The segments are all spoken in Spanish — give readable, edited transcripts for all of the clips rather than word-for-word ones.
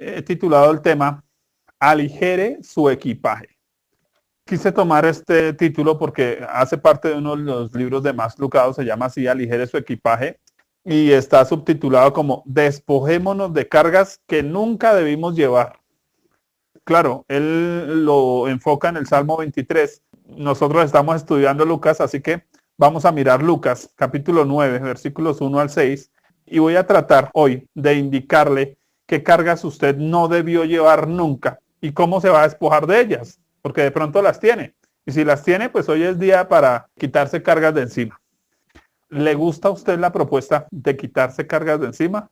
He titulado el tema Aligere su equipaje. Quise tomar este título porque hace parte de uno de los libros de Max Lucado, se llama así, Aligere su equipaje, y está subtitulado como Despojémonos de cargas que nunca debimos llevar. Claro, él lo enfoca en el Salmo 23. Nosotros estamos estudiando Lucas, así que vamos a mirar Lucas, capítulo 9, versículos 1 al 6, y voy a tratar hoy de indicarle qué cargas usted no debió llevar nunca y cómo se va a despojar de ellas, porque de pronto las tiene. Y si las tiene, pues hoy es día para quitarse cargas de encima. ¿Le gusta a usted la propuesta de quitarse cargas de encima?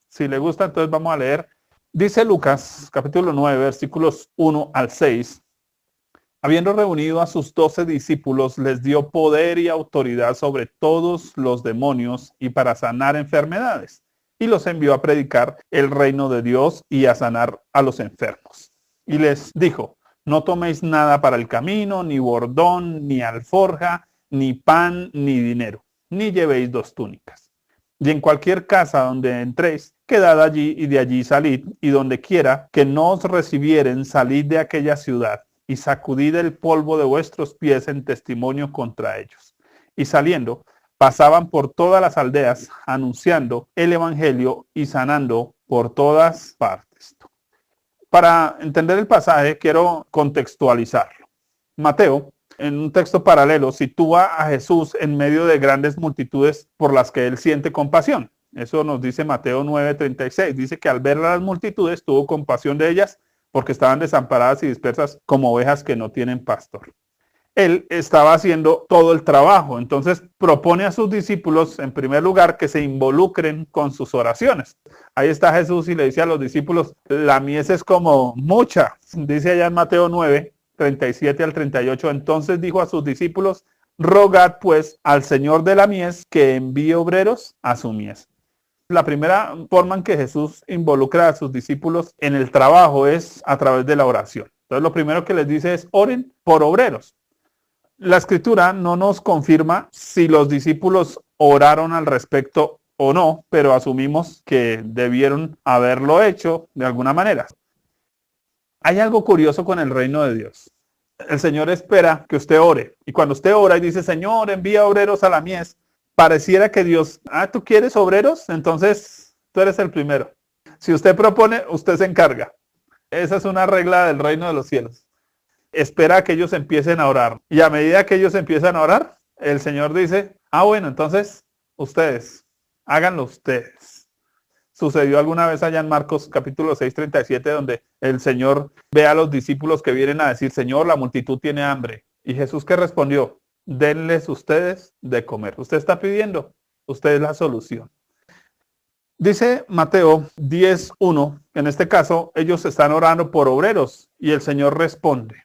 Si le gusta, entonces vamos a leer. Dice Lucas, capítulo 9, versículos 1 al 6. Habiendo reunido a sus 12 discípulos, les dio poder y autoridad sobre todos los demonios y para sanar enfermedades. Y los envió a predicar el reino de Dios y a sanar a los enfermos. Y les dijo, no toméis nada para el camino, ni bordón, ni alforja, ni pan, ni dinero, ni llevéis 2 túnicas. Y en cualquier casa donde entréis, quedad allí y de allí salid, y donde quiera que no os recibieren, salid de aquella ciudad, y sacudid el polvo de vuestros pies en testimonio contra ellos. Y saliendo, pasaban por todas las aldeas, anunciando el evangelio y sanando por todas partes. Para entender el pasaje, quiero contextualizarlo. Mateo, en un texto paralelo, sitúa a Jesús en medio de grandes multitudes por las que él siente compasión. Eso nos dice Mateo 9:36. Dice que al ver a las multitudes tuvo compasión de ellas porque estaban desamparadas y dispersas como ovejas que no tienen pastor. Él estaba haciendo todo el trabajo, entonces propone a sus discípulos, en primer lugar, que se involucren con sus oraciones. Ahí está Jesús y le dice a los discípulos, la mies es como mucha. Dice allá en Mateo 9, 37 al 38, entonces dijo a sus discípulos, rogad pues al Señor de la mies que envíe obreros a su mies. La primera forma en que Jesús involucra a sus discípulos en el trabajo es a través de la oración. Entonces lo primero que les dice es oren por obreros. La escritura no nos confirma si los discípulos oraron al respecto o no, pero asumimos que debieron haberlo hecho de alguna manera. Hay algo curioso con el reino de Dios. El Señor espera que usted ore. Y cuando usted ora y dice, Señor, envía obreros a la mies, pareciera que Dios, ¿tú quieres obreros? Entonces tú eres el primero. Si usted propone, usted se encarga. Esa es una regla del reino de los cielos. Espera a que ellos empiecen a orar. Y a medida que ellos empiezan a orar, el Señor dice, bueno, entonces ustedes, háganlo ustedes. Sucedió alguna vez allá en Marcos capítulo 6, 37, donde el Señor ve a los discípulos que vienen a decir, Señor, la multitud tiene hambre. Y Jesús, ¿qué respondió? Denles ustedes de comer. Usted está pidiendo, usted es la solución. Dice Mateo 10:1, en este caso ellos están orando por obreros y el Señor responde.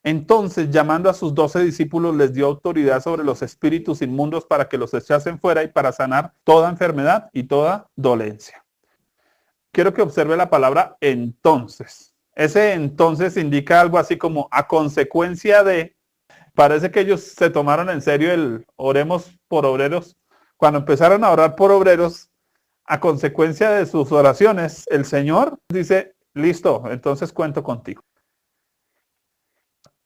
Entonces, llamando a sus 12 discípulos, les dio autoridad sobre los espíritus inmundos para que los echasen fuera y para sanar toda enfermedad y toda dolencia. Quiero que observe la palabra entonces. Ese entonces indica algo así como a consecuencia de. Parece que ellos se tomaron en serio el oremos por obreros. Cuando empezaron a orar por obreros, a consecuencia de sus oraciones, el Señor dice, listo, entonces cuento contigo.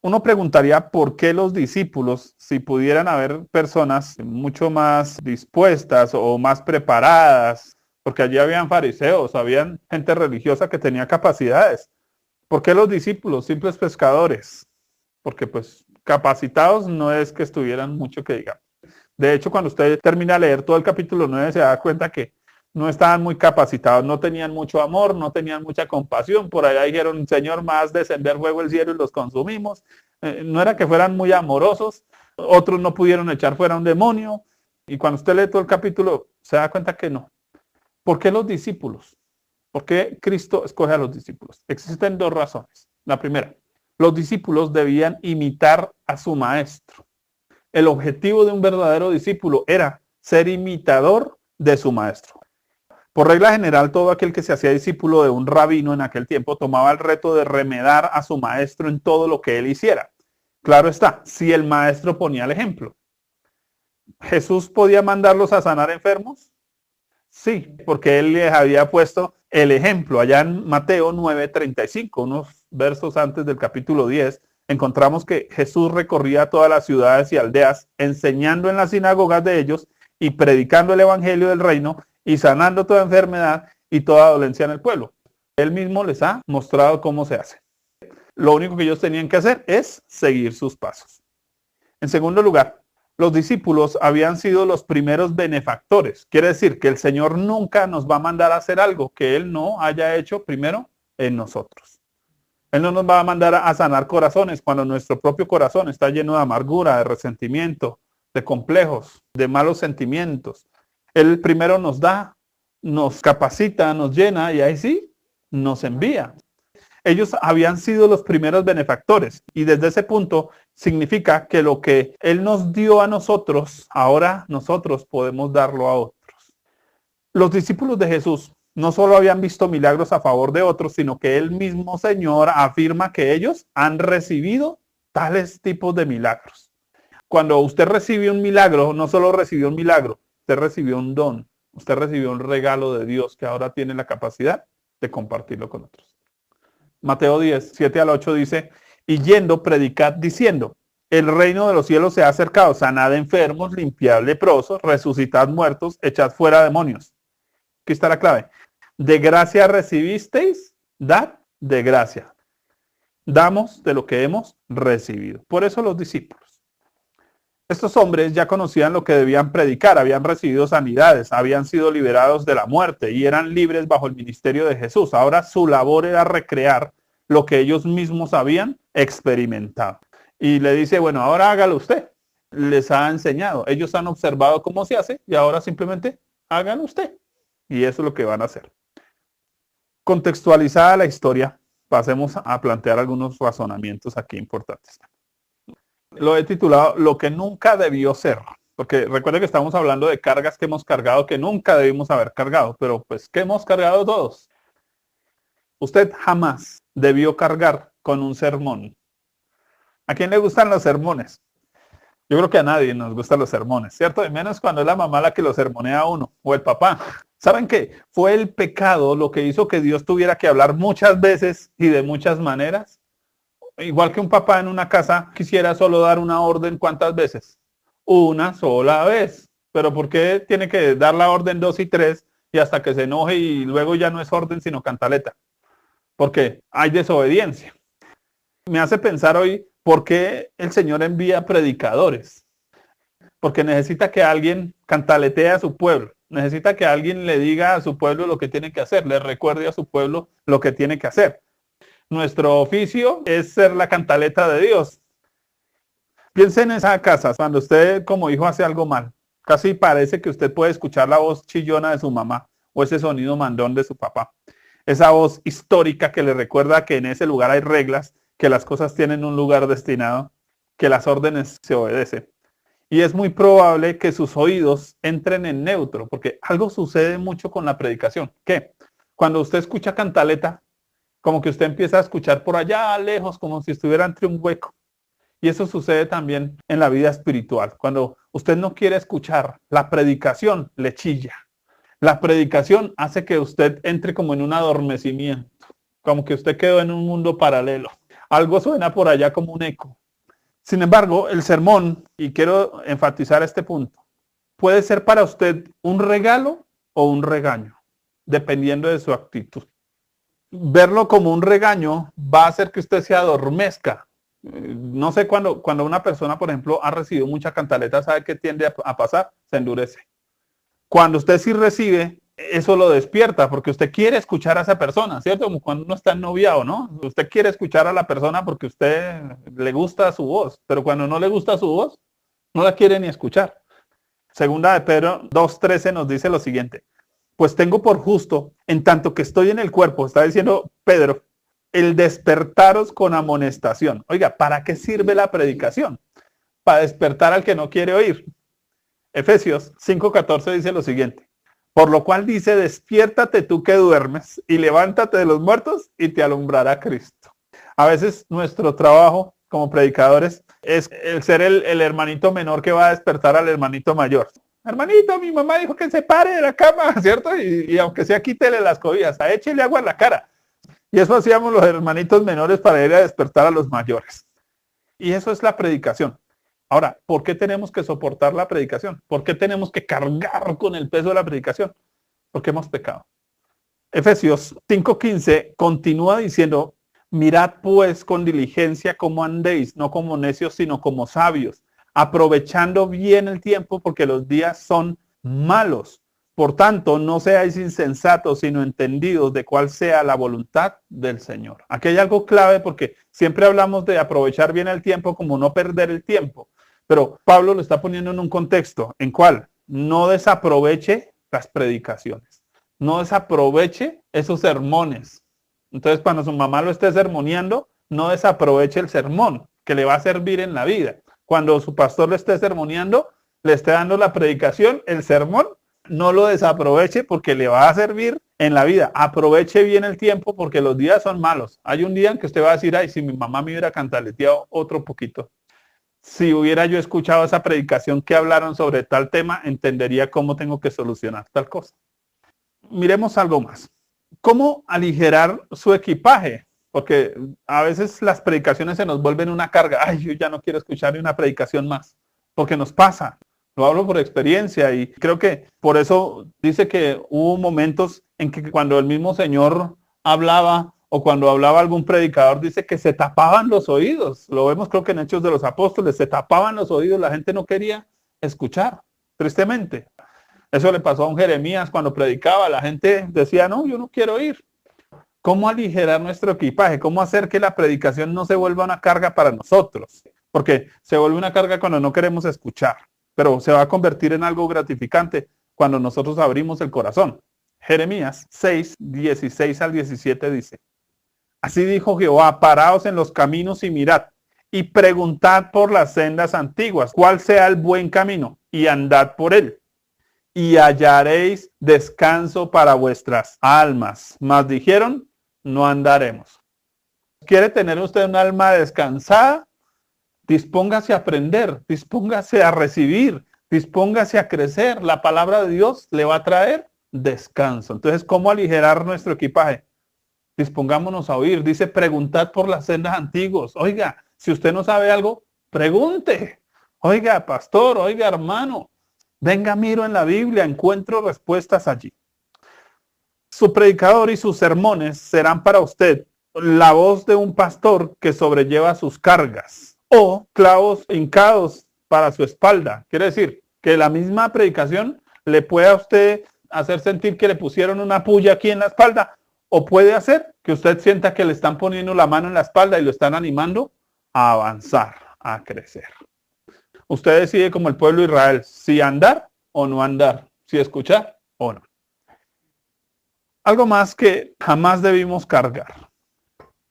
Uno preguntaría por qué los discípulos, si pudieran haber personas mucho más dispuestas o más preparadas, porque allí habían fariseos, habían gente religiosa que tenía capacidades. ¿Por qué los discípulos, simples pescadores? Porque pues capacitados no es que estuvieran mucho que digamos. De hecho, cuando usted termina de leer todo el capítulo 9, se da cuenta que no estaban muy capacitados, no tenían mucho amor, no tenían mucha compasión. Por allá dijeron, Señor, más descender fuego el cielo y los consumimos. No era que fueran muy amorosos. Otros no pudieron echar fuera un demonio. Y cuando usted lee todo el capítulo, se da cuenta que no. ¿Por qué los discípulos? ¿Por qué Cristo escoge a los discípulos? Existen 2 razones. La primera, los discípulos debían imitar a su maestro. El objetivo de un verdadero discípulo era ser imitador de su maestro. Por regla general, todo aquel que se hacía discípulo de un rabino en aquel tiempo tomaba el reto de remedar a su maestro en todo lo que él hiciera. Claro está, si el maestro ponía el ejemplo. ¿Jesús podía mandarlos a sanar enfermos? Sí, porque él les había puesto el ejemplo. Allá en Mateo 9:35, unos versos antes del capítulo 10, encontramos que Jesús recorría todas las ciudades y aldeas, enseñando en las sinagogas de ellos y predicando el evangelio del reino y sanando toda enfermedad y toda dolencia en el pueblo. Él mismo les ha mostrado cómo se hace. Lo único que ellos tenían que hacer es seguir sus pasos. En segundo lugar, los discípulos habían sido los primeros benefactores. Quiere decir que el Señor nunca nos va a mandar a hacer algo que Él no haya hecho primero en nosotros. Él no nos va a mandar a sanar corazones cuando nuestro propio corazón está lleno de amargura, de resentimiento, de complejos, de malos sentimientos. Él primero nos da, nos capacita, nos llena y ahí sí nos envía. Ellos habían sido los primeros benefactores y desde ese punto significa que lo que Él nos dio a nosotros, ahora nosotros podemos darlo a otros. Los discípulos de Jesús no solo habían visto milagros a favor de otros, sino que el mismo Señor afirma que ellos han recibido tales tipos de milagros. Cuando usted recibe un milagro, no solo recibió un milagro, usted recibió un don, usted recibió un regalo de Dios que ahora tiene la capacidad de compartirlo con otros. Mateo 10, 7 al 8 dice, y yendo, predicad diciendo, el reino de los cielos se ha acercado, sanad enfermos, limpiad leprosos, resucitad muertos, echad fuera demonios. Aquí está la clave. De gracia recibisteis, dad de gracia. Damos de lo que hemos recibido. Por eso los discípulos. Estos hombres ya conocían lo que debían predicar, habían recibido sanidades, habían sido liberados de la muerte y eran libres bajo el ministerio de Jesús. Ahora su labor era recrear lo que ellos mismos habían experimentado. Y le dice, bueno, ahora hágalo usted. Les ha enseñado, ellos han observado cómo se hace y ahora simplemente hágalo usted. Y eso es lo que van a hacer. Contextualizada la historia, pasemos a plantear algunos razonamientos aquí importantes. Lo he titulado Lo que nunca debió ser, porque recuerden que estamos hablando de cargas que hemos cargado que nunca debimos haber cargado, pero pues ¿qué hemos cargado todos? Usted jamás debió cargar con un sermón. ¿A quién le gustan los sermones? Yo creo que a nadie nos gustan los sermones, ¿cierto? Y menos cuando es la mamá la que lo sermonea a uno, o el papá. ¿Saben qué? Fue el pecado lo que hizo que Dios tuviera que hablar muchas veces y de muchas maneras. Igual que un papá en una casa quisiera solo dar una orden, ¿cuántas veces? Una sola vez. Pero ¿por qué tiene que dar la orden 2 y 3 y hasta que se enoje y luego ya no es orden sino cantaleta? Porque hay desobediencia. Me hace pensar hoy por qué el Señor envía predicadores. Porque necesita que alguien cantaletee a su pueblo. Necesita que alguien le diga a su pueblo lo que tiene que hacer. Le recuerde a su pueblo lo que tiene que hacer. Nuestro oficio es ser la cantaleta de Dios. Piense en esa casa, cuando usted como hijo hace algo mal. Casi parece que usted puede escuchar la voz chillona de su mamá o ese sonido mandón de su papá. Esa voz histórica que le recuerda que en ese lugar hay reglas, que las cosas tienen un lugar destinado, que las órdenes se obedecen. Y es muy probable que sus oídos entren en neutro, porque algo sucede mucho con la predicación. ¿Qué? Cuando usted escucha cantaleta, como que usted empieza a escuchar por allá lejos, como si estuviera entre un hueco. Y eso sucede también en la vida espiritual. Cuando usted no quiere escuchar la predicación, le chilla. La predicación hace que usted entre como en un adormecimiento, como que usted quedó en un mundo paralelo. Algo suena por allá como un eco. Sin embargo, el sermón, y quiero enfatizar este punto, puede ser para usted un regalo o un regaño, dependiendo de su actitud. Verlo como un regaño va a hacer que usted se adormezca. No sé, cuando una persona, por ejemplo, ha recibido mucha cantaleta, ¿sabe qué tiende a pasar? Se endurece. Cuando usted sí recibe, eso lo despierta, porque usted quiere escuchar a esa persona, ¿cierto? Como cuando uno está ennoviado, ¿no? Usted quiere escuchar a la persona porque usted le gusta su voz, pero cuando no le gusta su voz, no la quiere ni escuchar. Segunda de Pedro 2:13 nos dice lo siguiente. Pues tengo por justo, en tanto que estoy en el cuerpo, está diciendo Pedro, el despertaros con amonestación. Oiga, ¿para qué sirve la predicación? Para despertar al que no quiere oír. Efesios 5:14 dice lo siguiente. Por lo cual dice, despiértate tú que duermes y levántate de los muertos y te alumbrará Cristo. A veces nuestro trabajo como predicadores es el ser el hermanito menor que va a despertar al hermanito mayor. Hermanito, mi mamá dijo que se pare de la cama, ¿cierto? Y aunque sea, quítele las cobijas, échele agua a la cara. Y eso hacíamos los hermanitos menores para ir a despertar a los mayores. Y eso es la predicación. Ahora, ¿por qué tenemos que soportar la predicación? ¿Por qué tenemos que cargar con el peso de la predicación? Porque hemos pecado. Efesios 5:15 continúa diciendo, mirad pues con diligencia cómo andéis, no como necios, sino como sabios, aprovechando bien el tiempo porque los días son malos. Por tanto, no seáis insensatos, sino entendidos de cuál sea la voluntad del Señor. Aquí hay algo clave porque siempre hablamos de aprovechar bien el tiempo como no perder el tiempo. Pero Pablo lo está poniendo en un contexto en cual no desaproveche las predicaciones. No desaproveche esos sermones. Entonces, cuando su mamá lo esté sermoneando, no desaproveche el sermón que le va a servir en la vida. Cuando su pastor le esté sermoneando, le esté dando la predicación, el sermón, no lo desaproveche porque le va a servir en la vida. Aproveche bien el tiempo porque los días son malos. Hay un día en que usted va a decir, ay, si mi mamá me hubiera cantaleteado otro poquito. Si hubiera yo escuchado esa predicación que hablaron sobre tal tema, entendería cómo tengo que solucionar tal cosa. Miremos algo más. ¿Cómo aligerar su equipaje? Porque a veces las predicaciones se nos vuelven una carga. Ay, yo ya no quiero escuchar ni una predicación más. Porque nos pasa. Lo hablo por experiencia y creo que por eso dice que hubo momentos en que cuando el mismo Señor hablaba o cuando hablaba algún predicador, dice que se tapaban los oídos. Lo vemos creo que en Hechos de los Apóstoles, se tapaban los oídos, la gente no quería escuchar, tristemente. Eso le pasó a un Jeremías cuando predicaba, la gente decía, no, yo no quiero ir. ¿Cómo aligerar nuestro equipaje? ¿Cómo hacer que la predicación no se vuelva una carga para nosotros? Porque se vuelve una carga cuando no queremos escuchar, pero se va a convertir en algo gratificante cuando nosotros abrimos el corazón. Jeremías 6, 16 al 17 dice, así dijo Jehová, paraos en los caminos y mirad, y preguntad por las sendas antiguas, cuál sea el buen camino, y andad por él. Y hallaréis descanso para vuestras almas. Mas dijeron, no andaremos. ¿Quiere tener usted un alma descansada? Dispóngase a aprender, dispóngase a recibir, dispóngase a crecer. La palabra de Dios le va a traer descanso. Entonces, ¿cómo aligerar nuestro equipaje? Dispongámonos a oír. Dice, preguntad por las sendas antiguas. Oiga, si usted no sabe algo, pregunte. Oiga, pastor, oiga, hermano. Venga, miro en la Biblia, encuentro respuestas allí. Su predicador y sus sermones serán para usted la voz de un pastor que sobrelleva sus cargas o clavos hincados para su espalda. Quiere decir que la misma predicación le puede a usted hacer sentir que le pusieron una puya aquí en la espalda o puede hacer que usted sienta que le están poniendo la mano en la espalda y lo están animando a avanzar, a crecer. Usted decide como el pueblo de Israel, si andar o no andar, si escuchar o no. Algo más que jamás debimos cargar.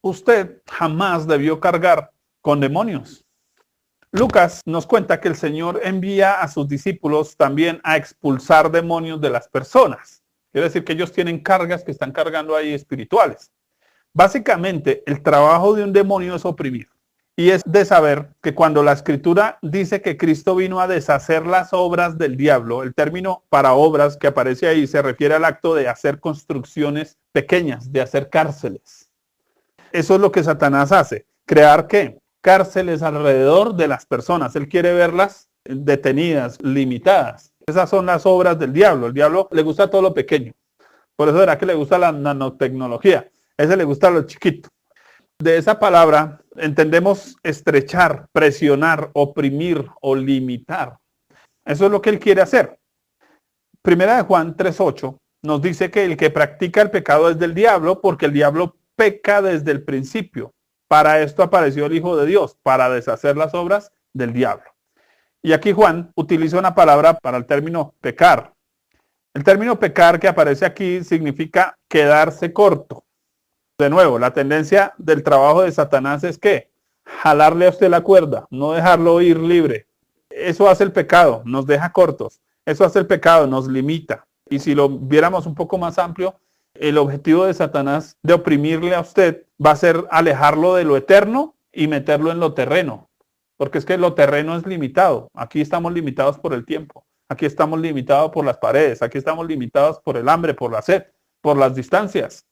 Usted jamás debió cargar con demonios. Lucas nos cuenta que el Señor envía a sus discípulos también a expulsar demonios de las personas. Quiere decir que ellos tienen cargas que están cargando ahí espirituales. Básicamente, el trabajo de un demonio es oprimir. Y es de saber que cuando la Escritura dice que Cristo vino a deshacer las obras del diablo, el término para obras que aparece ahí se refiere al acto de hacer construcciones pequeñas, de hacer cárceles. Eso es lo que Satanás hace. ¿Crear qué? Cárceles alrededor de las personas. Él quiere verlas detenidas, limitadas. Esas son las obras del diablo. El diablo le gusta todo lo pequeño. Por eso verá que le gusta la nanotecnología. A ese le gusta lo chiquito. De esa palabra entendemos estrechar, presionar, oprimir o limitar. Eso es lo que él quiere hacer. Primera de Juan 3:8 nos dice que el que practica el pecado es del diablo porque el diablo peca desde el principio. Para esto apareció el Hijo de Dios, para deshacer las obras del diablo. Y aquí Juan utiliza una palabra para el término pecar. El término pecar que aparece aquí significa quedarse corto. De nuevo, la tendencia del trabajo de Satanás es que jalarle a usted la cuerda, no dejarlo ir libre. Eso hace el pecado, nos deja cortos. Eso hace el pecado, nos limita. Y si lo viéramos un poco más amplio, el objetivo de Satanás de oprimirle a usted va a ser alejarlo de lo eterno y meterlo en lo terreno. Porque es que lo terreno es limitado. Aquí estamos limitados por el tiempo. Aquí estamos limitados por las paredes, aquí estamos limitados por el hambre, por la sed, por las distancias.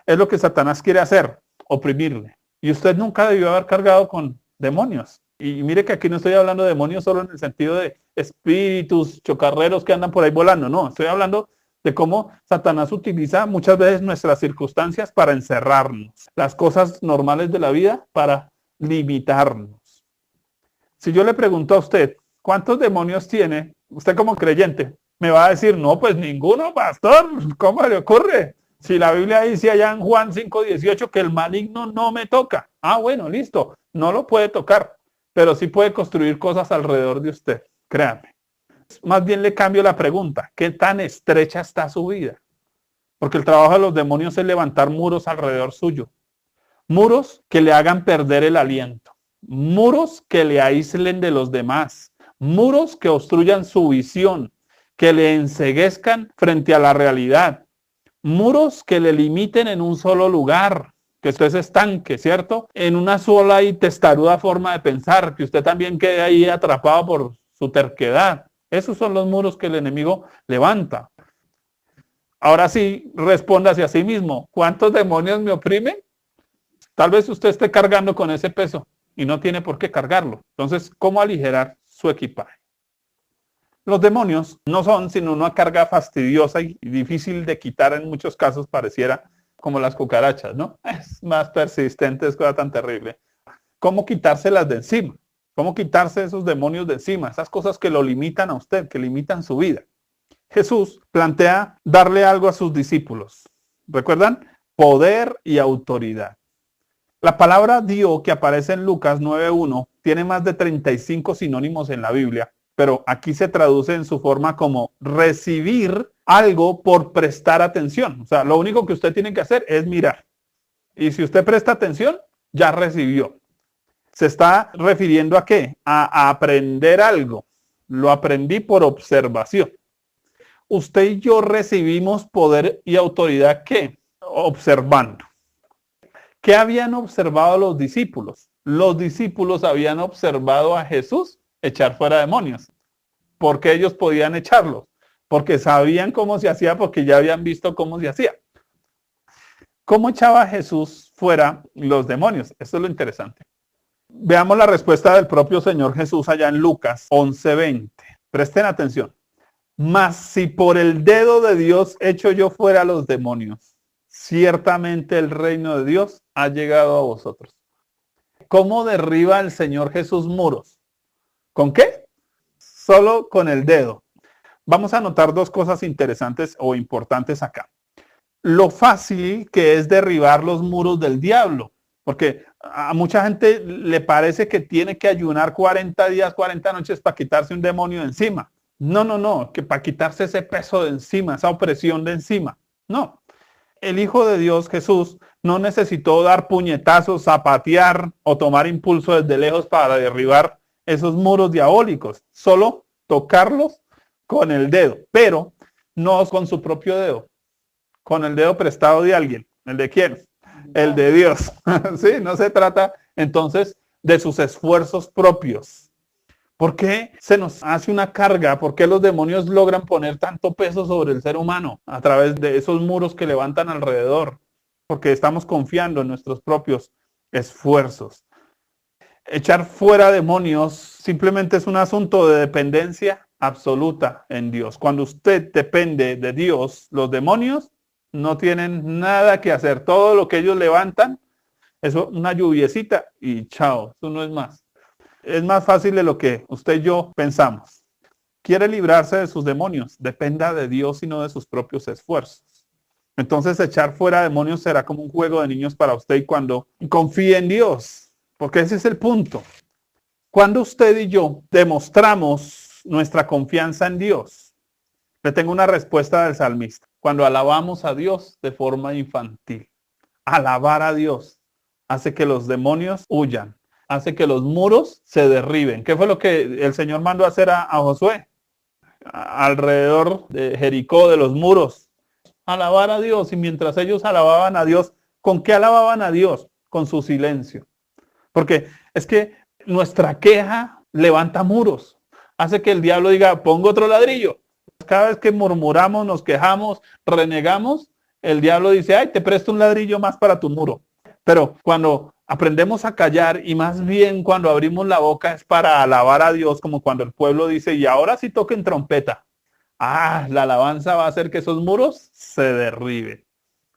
Es lo que Satanás quiere hacer, oprimirle. Y usted nunca debió haber cargado con demonios. Y mire que aquí no estoy hablando de demonios solo en el sentido de espíritus chocarreros que andan por ahí volando. No, estoy hablando de cómo Satanás utiliza muchas veces nuestras circunstancias para encerrarnos. Las cosas normales de la vida para limitarnos. Si yo le pregunto a usted, ¿cuántos demonios tiene? Usted como creyente me va a decir, no, pues ninguno, pastor. ¿Cómo le ocurre? Si la Biblia dice allá en Juan 5:18 que el maligno no me toca. Ah, bueno, listo. No lo puede tocar, pero sí puede construir cosas alrededor de usted. Créame. Más bien le cambio la pregunta. ¿Qué tan estrecha está su vida? Porque el trabajo de los demonios es levantar muros alrededor suyo. Muros que le hagan perder el aliento. Muros que le aíslen de los demás. Muros que obstruyan su visión. Que le enceguezcan frente a la realidad. Muros que le limiten en un solo lugar, que usted se estanque, ¿cierto? En una sola y testaruda forma de pensar, que usted también quede ahí atrapado por su terquedad. Esos son los muros que el enemigo levanta. Ahora sí, respóndase a sí mismo. ¿Cuántos demonios me oprimen? Tal vez usted esté cargando con ese peso y no tiene por qué cargarlo. Entonces, ¿cómo aligerar su equipaje? Los demonios no son sino una carga fastidiosa y difícil de quitar en muchos casos, pareciera como las cucarachas, ¿no? Es más persistente, es cosa tan terrible. ¿Cómo quitárselas de encima? ¿Cómo quitarse esos demonios de encima? Esas cosas que lo limitan a usted, que limitan su vida. Jesús plantea darle algo a sus discípulos. ¿Recuerdan? Poder y autoridad. La palabra dio que aparece en Lucas 9:1 tiene más de 35 sinónimos en la Biblia, pero aquí se traduce en su forma como recibir algo por prestar atención. O sea, lo único que usted tiene que hacer es mirar. Y si usted presta atención, ya recibió. ¿Se está refiriendo a qué? A aprender algo. Lo aprendí por observación. Usted y yo recibimos poder y autoridad, ¿qué? Observando. ¿Qué habían observado los discípulos? Los discípulos habían observado a Jesús echar fuera demonios. ¿Por qué ellos podían echarlos? Porque sabían cómo se hacía, porque ya habían visto cómo se hacía. ¿Cómo echaba Jesús fuera los demonios? Esto es lo interesante. Veamos la respuesta del propio Señor Jesús allá en Lucas 11:20. Presten atención. Mas si por el dedo de Dios echo yo fuera los demonios, ciertamente el reino de Dios ha llegado a vosotros. ¿Cómo derriba el Señor Jesús muros? ¿Con qué? Solo con el dedo. Vamos a notar dos cosas interesantes o importantes acá. Lo fácil que es derribar los muros del diablo, porque a mucha gente le parece que tiene que ayunar 40 días, 40 noches para quitarse un demonio de encima. No, que para quitarse ese peso de encima, esa opresión de encima. No. El Hijo de Dios, Jesús, no necesitó dar puñetazos, zapatear o tomar impulso desde lejos para derribar esos muros diabólicos. Solo tocarlos con el dedo, pero no con su propio dedo, con el dedo prestado de alguien. ¿El de quién? El de Dios. Sí, no se trata entonces de sus esfuerzos propios. ¿Por qué se nos hace una carga? ¿Por qué los demonios logran poner tanto peso sobre el ser humano a través de esos muros que levantan alrededor? Porque estamos confiando en nuestros propios esfuerzos. Echar fuera demonios simplemente es un asunto de dependencia absoluta en Dios. Cuando usted depende de Dios, los demonios no tienen nada que hacer. Todo lo que ellos levantan, eso, una lluviecita y chao, eso no es más. Es más fácil de lo que usted y yo pensamos. Quiere librarse de sus demonios, dependa de Dios y no de sus propios esfuerzos. Entonces echar fuera demonios será como un juego de niños para usted y cuando confíe en Dios, porque ese es el punto. Cuando usted y yo demostramos nuestra confianza en Dios, le tengo una respuesta del salmista. Cuando alabamos a Dios de forma infantil, alabar a Dios hace que los demonios huyan, hace que los muros se derriben. ¿Qué fue lo que el Señor mandó a hacer a Josué? Alrededor de Jericó, de los muros. Alabar a Dios. Y mientras ellos alababan a Dios, ¿con qué alababan a Dios? Con su silencio. Porque es que nuestra queja levanta muros. hace que el diablo diga, pongo otro ladrillo. Cada vez que murmuramos, nos quejamos, renegamos, el diablo dice, ay, te presto un ladrillo más para tu muro. Pero cuando aprendemos a callar y más bien cuando abrimos la boca es para alabar a Dios, como cuando el pueblo dice, y ahora sí toquen trompeta. Ah, la alabanza va a hacer que esos muros se derriben.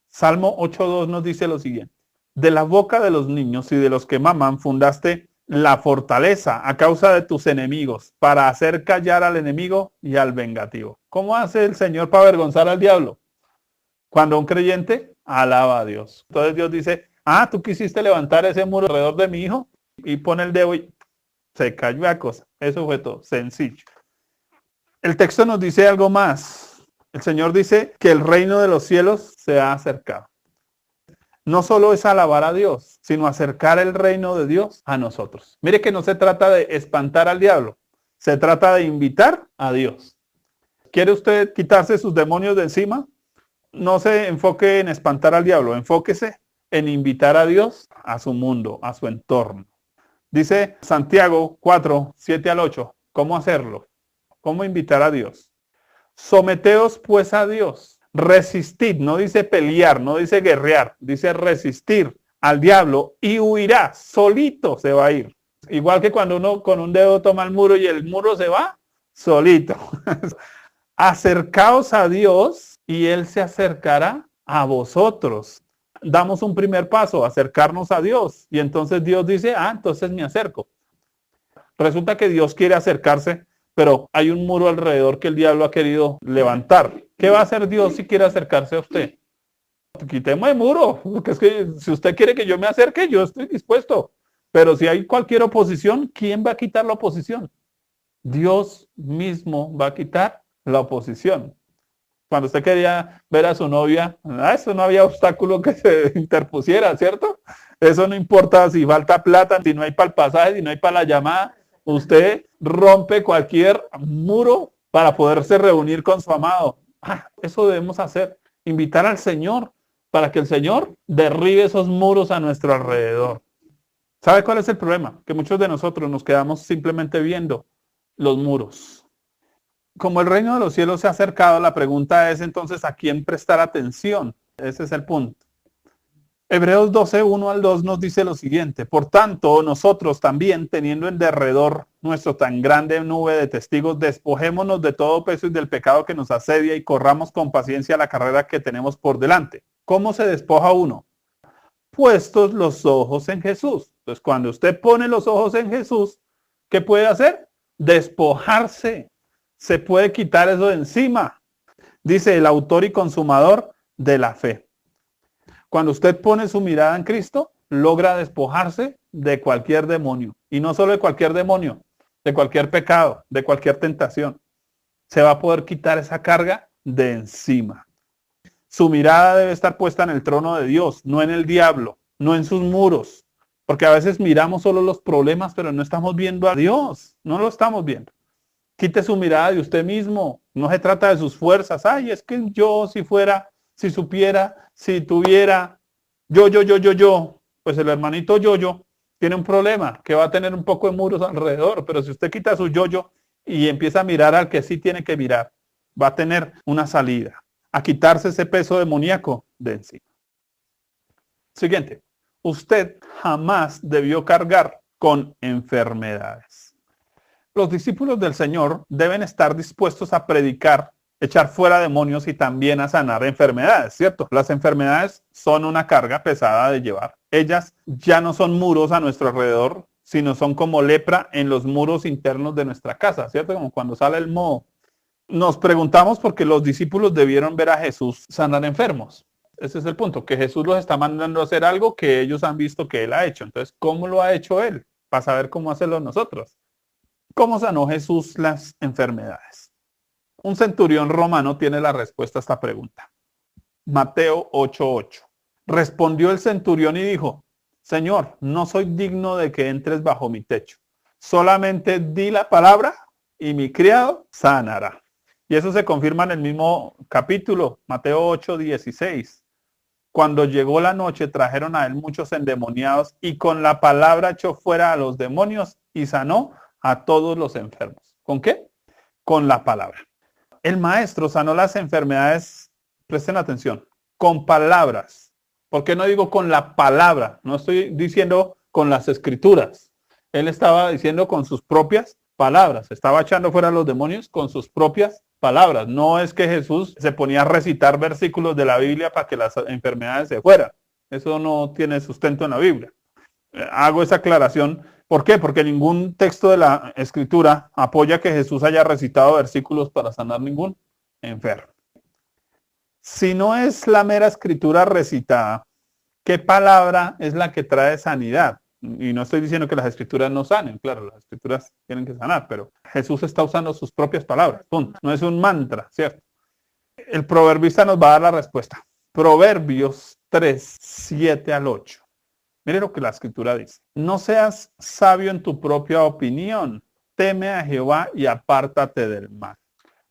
Salmo 8.2 nos dice lo siguiente. De la boca de los niños y de los que maman fundaste la fortaleza a causa de tus enemigos, para hacer callar al enemigo y al vengativo. ¿Cómo hace el Señor para avergonzar al diablo? Cuando un creyente alaba a Dios. Entonces Dios dice, ah, tú quisiste levantar ese muro alrededor de mi hijo, y pone el dedo y se cayó la cosa. Eso fue todo, sencillo. El texto nos dice algo más. El Señor dice que el reino de los cielos se ha acercado. No solo es alabar a Dios, sino acercar el reino de Dios a nosotros. Mire que no se trata de espantar al diablo, se trata de invitar a Dios. ¿Quiere usted quitarse sus demonios de encima? No se enfoque en espantar al diablo, enfóquese en invitar a Dios a su mundo, a su entorno. Dice Santiago 4:7-8, ¿cómo hacerlo? ¿Cómo invitar a Dios? Someteos pues a Dios. Resistid, no dice pelear, no dice guerrear, dice resistir al diablo y huirá, solito se va a ir. Igual que cuando uno con un dedo toma el muro y el muro se va, solito. Acercaos a Dios y Él se acercará a vosotros. Damos un primer paso, acercarnos a Dios. Y entonces Dios dice, ah, entonces me acerco. Resulta que Dios quiere acercarse, pero hay un muro alrededor que el diablo ha querido levantar. ¿Qué va a hacer Dios si quiere acercarse a usted? Quitemos el muro, porque es que si usted quiere que yo me acerque, yo estoy dispuesto. Pero si hay cualquier oposición, ¿quién va a quitar la oposición? Dios mismo va a quitar la oposición. Cuando usted quería ver a su novia, eso no había obstáculo que se interpusiera, ¿cierto? Eso no importa si falta plata, si no hay para el pasaje, si no hay para la llamada. Usted rompe cualquier muro para poderse reunir con su amado. Eso debemos hacer, invitar al Señor para que el Señor derribe esos muros a nuestro alrededor. ¿Sabe cuál es el problema? Que muchos de nosotros nos quedamos simplemente viendo los muros. Como el reino de los cielos se ha acercado, la pregunta es entonces ¿a quién prestar atención? Ese es el punto. Hebreos 12:1-2 nos dice lo siguiente. Por tanto, nosotros también, teniendo en derredor nuestro tan grande nube de testigos, despojémonos de todo peso y del pecado que nos asedia y corramos con paciencia la carrera que tenemos por delante. ¿Cómo se despoja uno? Puestos los ojos en Jesús. Entonces, cuando usted pone los ojos en Jesús, ¿qué puede hacer? Despojarse. Se puede quitar eso de encima. Dice el autor y consumador de la fe. Cuando usted pone su mirada en Cristo, logra despojarse de cualquier demonio. Y no solo de cualquier demonio, de cualquier pecado, de cualquier tentación. Se va a poder quitar esa carga de encima. Su mirada debe estar puesta en el trono de Dios, no en el diablo, no en sus muros. Porque a veces miramos solo los problemas, pero no estamos viendo a Dios. No lo estamos viendo. Quite su mirada de usted mismo. No se trata de sus fuerzas. Ay, es que yo si fuera, si supiera, si tuviera, yo. Pues el hermanito yo tiene un problema, que va a tener un poco de muros alrededor. Pero si usted quita su yo y empieza a mirar al que sí tiene que mirar, va a tener una salida. A quitarse ese peso demoníaco de encima. Siguiente. Usted jamás debió cargar con enfermedades. Los discípulos del Señor deben estar dispuestos a predicar, echar fuera demonios y también a sanar enfermedades, ¿cierto? Las enfermedades son una carga pesada de llevar. Ellas ya no son muros a nuestro alrededor, sino son como lepra en los muros internos de nuestra casa, ¿cierto? Como cuando sale el moho. Nos preguntamos por qué los discípulos debieron ver a Jesús sanar enfermos. Ese es el punto, que Jesús los está mandando a hacer algo que ellos han visto que Él ha hecho. Entonces, ¿cómo lo ha hecho Él? Para saber cómo hacerlo nosotros. ¿Cómo sanó Jesús las enfermedades? Un centurión romano tiene la respuesta a esta pregunta. Mateo 8:8. Respondió el centurión y dijo, Señor, no soy digno de que entres bajo mi techo. Solamente di la palabra y mi criado sanará. Y eso se confirma en el mismo capítulo, Mateo 8:16. Cuando llegó la noche, trajeron a él muchos endemoniados y con la palabra echó fuera a los demonios y sanó a todos los enfermos. ¿Con qué? Con la palabra. El maestro sanó las enfermedades, presten atención, con palabras. ¿Por qué no digo con la palabra? No estoy diciendo con las escrituras. Él estaba diciendo con sus propias palabras. Estaba echando fuera a los demonios con sus propias palabras. No es que Jesús se ponía a recitar versículos de la Biblia para que las enfermedades se fueran. Eso no tiene sustento en la Biblia. Hago esa aclaración. ¿Por qué? Porque ningún texto de la Escritura apoya que Jesús haya recitado versículos para sanar ningún enfermo. Si no es la mera Escritura recitada, ¿qué palabra es la que trae sanidad? Y no estoy diciendo que las Escrituras no sanen, claro, las Escrituras tienen que sanar, pero Jesús está usando sus propias palabras, punto. No es un mantra, ¿cierto? El proverbista nos va a dar la respuesta. Proverbios 3, 7 al 8. Mire lo que la Escritura dice. No seas sabio en tu propia opinión. Teme a Jehová y apártate del mal.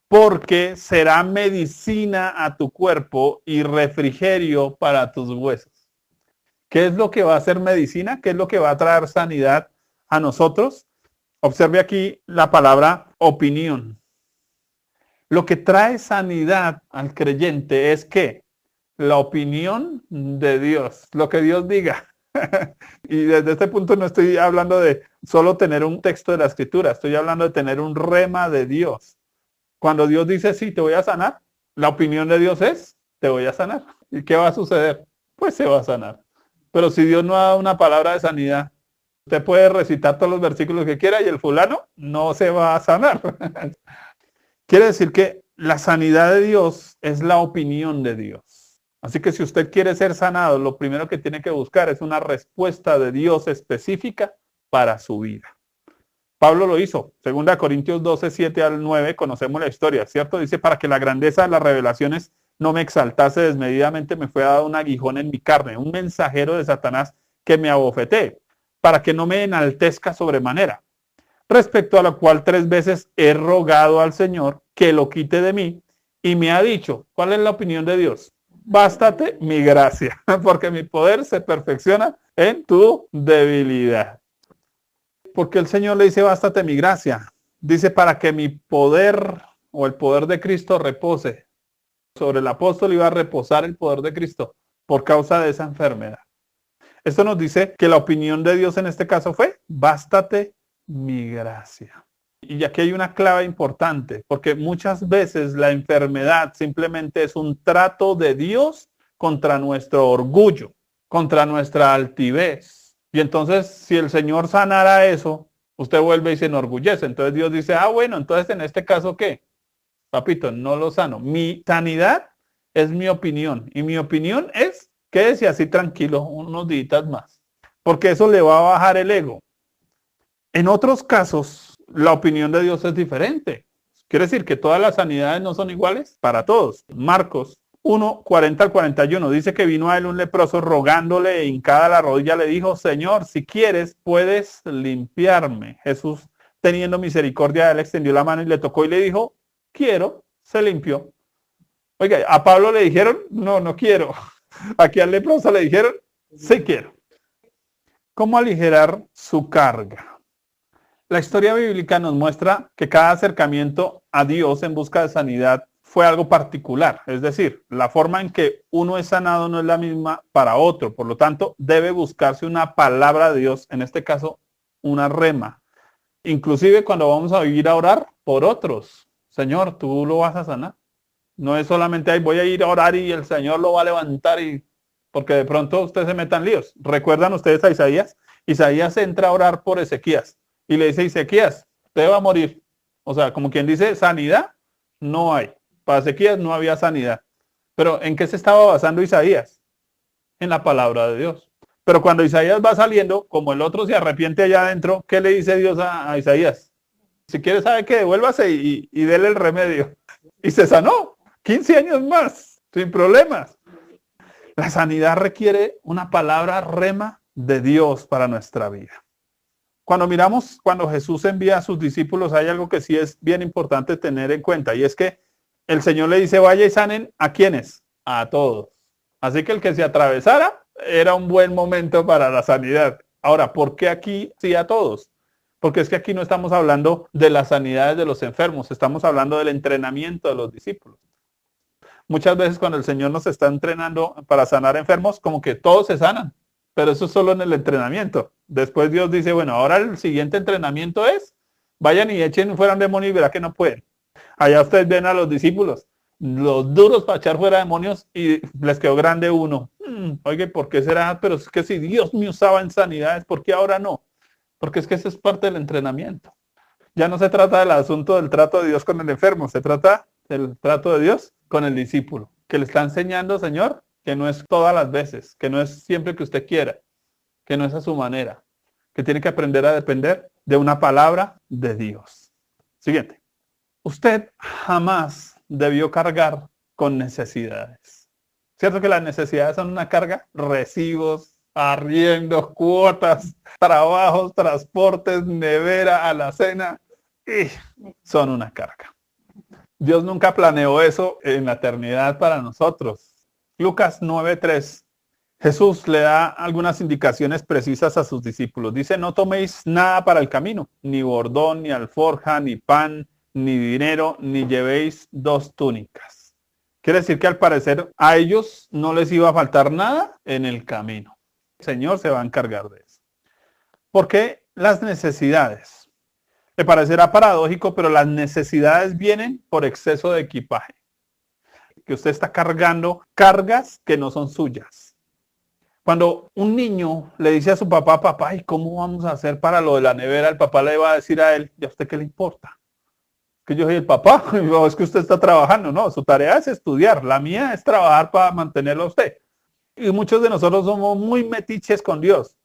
Porque será medicina a tu cuerpo y refrigerio para tus huesos. ¿Qué es lo que va a hacer medicina? ¿Qué es lo que va a traer sanidad a nosotros? Observe aquí la palabra opinión. Lo que trae sanidad al creyente es que la opinión de Dios, lo que Dios diga. Y desde este punto no estoy hablando de solo tener un texto de la Escritura, estoy hablando de tener un rema de Dios. Cuando Dios dice, sí, te voy a sanar, la opinión de Dios es, te voy a sanar. ¿Y qué va a suceder? Pues se va a sanar. Pero si Dios no da una palabra de sanidad, usted puede recitar todos los versículos que quiera y el fulano no se va a sanar. Quiere decir que la sanidad de Dios es la opinión de Dios. Así que si usted quiere ser sanado, lo primero que tiene que buscar es una respuesta de Dios específica para su vida. Pablo lo hizo. 2 Corintios 12, 7 al 9, conocemos la historia, ¿cierto? Dice, para que la grandeza de las revelaciones no me exaltase desmedidamente, me fue dado un aguijón en mi carne, un mensajero de Satanás que me abofetee, para que no me enaltezca sobremanera. Respecto a lo cual 3 veces he rogado al Señor que lo quite de mí, y me ha dicho, ¿cuál es la opinión de Dios? Bástate mi gracia, porque mi poder se perfecciona en tu debilidad. Porque el Señor le dice, bástate mi gracia. Dice, para que mi poder o el poder de Cristo repose. Sobre el apóstol iba a reposar el poder de Cristo por causa de esa enfermedad. Esto nos dice que la opinión de Dios en este caso fue, bástate mi gracia. Y aquí hay una clave importante, porque muchas veces la enfermedad simplemente es un trato de Dios contra nuestro orgullo, contra nuestra altivez. Y entonces, si el Señor sanara eso, usted vuelve y se enorgullece. Entonces Dios dice, bueno, entonces en este caso, ¿qué? Papito, no lo sano. Mi sanidad es mi opinión. Y mi opinión es, quédese así tranquilo unos días más. Porque eso le va a bajar el ego. En otros casos, la opinión de Dios es diferente. Quiere decir que todas las sanidades no son iguales para todos. Marcos 1, 40 al 41 dice que vino a él un leproso rogándole e hincada la rodilla le dijo, Señor, si quieres, puedes limpiarme. Jesús, teniendo misericordia de él, extendió la mano y le tocó y le dijo, quiero, se limpió. Oiga, a Pablo le dijeron, no quiero. Aquí al leproso le dijeron, sí quiero. ¿Cómo aligerar su carga? La historia bíblica nos muestra que cada acercamiento a Dios en busca de sanidad fue algo particular. Es decir, la forma en que uno es sanado no es la misma para otro. Por lo tanto, debe buscarse una palabra de Dios, en este caso, una rema. Inclusive cuando vamos a ir a orar por otros. Señor, tú lo vas a sanar. No es solamente ahí voy a ir a orar y el Señor lo va a levantar porque de pronto usted se meta en líos. ¿Recuerdan ustedes a Isaías? Isaías entra a orar por Ezequías. Y le dice a Ezequías, usted va a morir. O sea, como quien dice, sanidad no hay. Para Ezequías no había sanidad. Pero ¿en qué se estaba basando Isaías? En la palabra de Dios. Pero cuando Isaías va saliendo, como el otro se arrepiente allá adentro, ¿qué le dice Dios a Isaías? Si quiere sabe que devuélvase y déle el remedio. Y se sanó. 15 años más, sin problemas. La sanidad requiere una palabra rema de Dios para nuestra vida. Cuando miramos, cuando Jesús envía a sus discípulos, hay algo que sí es bien importante tener en cuenta, y es que el Señor le dice, vaya y sanen, ¿a quiénes? A todos. Así que el que se atravesara era un buen momento para la sanidad. Ahora, ¿por qué aquí sí a todos? Porque es que aquí no estamos hablando de las sanidades de los enfermos, estamos hablando del entrenamiento de los discípulos. Muchas veces cuando el Señor nos está entrenando para sanar enfermos, como que todos se sanan, pero eso es solo en el entrenamiento. Después Dios dice, bueno, ahora el siguiente entrenamiento es, vayan y echen fuera un demonio y verá que no pueden. Allá ustedes ven a los discípulos, los duros para echar fuera demonios y les quedó grande uno. Oye, ¿por qué será? Pero es que si Dios me usaba en sanidades, ¿por qué ahora no? Porque es que eso es parte del entrenamiento. Ya no se trata del asunto del trato de Dios con el enfermo, se trata del trato de Dios con el discípulo, que le está enseñando, Señor, que no es todas las veces, que no es siempre que usted quiera, que no es a su manera, que tiene que aprender a depender de una palabra de Dios. Siguiente. Usted jamás debió cargar con necesidades. ¿Cierto que las necesidades son una carga? Recibos, arriendos, cuotas, trabajos, transportes, nevera, alacena, y son una carga. Dios nunca planeó eso en la eternidad para nosotros. Lucas 9:3. Jesús le da algunas indicaciones precisas a sus discípulos. Dice, no toméis nada para el camino, ni bordón, ni alforja, ni pan, ni dinero, ni llevéis 2 túnicas. Quiere decir que al parecer a ellos no les iba a faltar nada en el camino. El Señor se va a encargar de eso. ¿Por qué las necesidades? Le parecerá paradójico, pero las necesidades vienen por exceso de equipaje. Que usted está cargando cargas que no son suyas. Cuando un niño le dice a su papá, papá, ¿y cómo vamos a hacer para lo de la nevera? El papá le va a decir a él, ¿y a usted qué le importa? Que yo soy el papá, es que usted está trabajando. No, su tarea es estudiar, la mía es trabajar para mantenerlo a usted. Y muchos de nosotros somos muy metiches con Dios.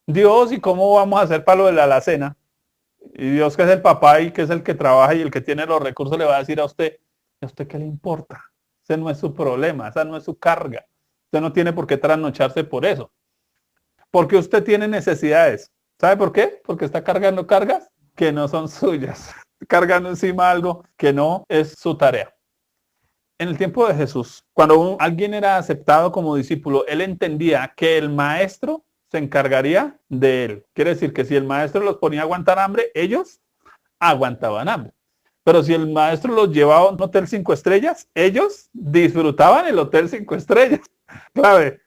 Dios, ¿y cómo vamos a hacer para lo de la alacena? Y Dios, que es el papá y que es el que trabaja y el que tiene los recursos, le va a decir a usted qué le importa? Ese no es su problema, esa no es su carga. Usted no tiene por qué trasnocharse por eso. Porque usted tiene necesidades. ¿Sabe por qué? Porque está cargando cargas que no son suyas. Cargando encima algo que no es su tarea. En el tiempo de Jesús, cuando alguien era aceptado como discípulo, él entendía que el maestro se encargaría de él. Quiere decir que si el maestro los ponía a aguantar hambre, ellos aguantaban hambre. Pero si el maestro los llevaba a un hotel 5 estrellas, ellos disfrutaban el hotel 5 estrellas. Clave.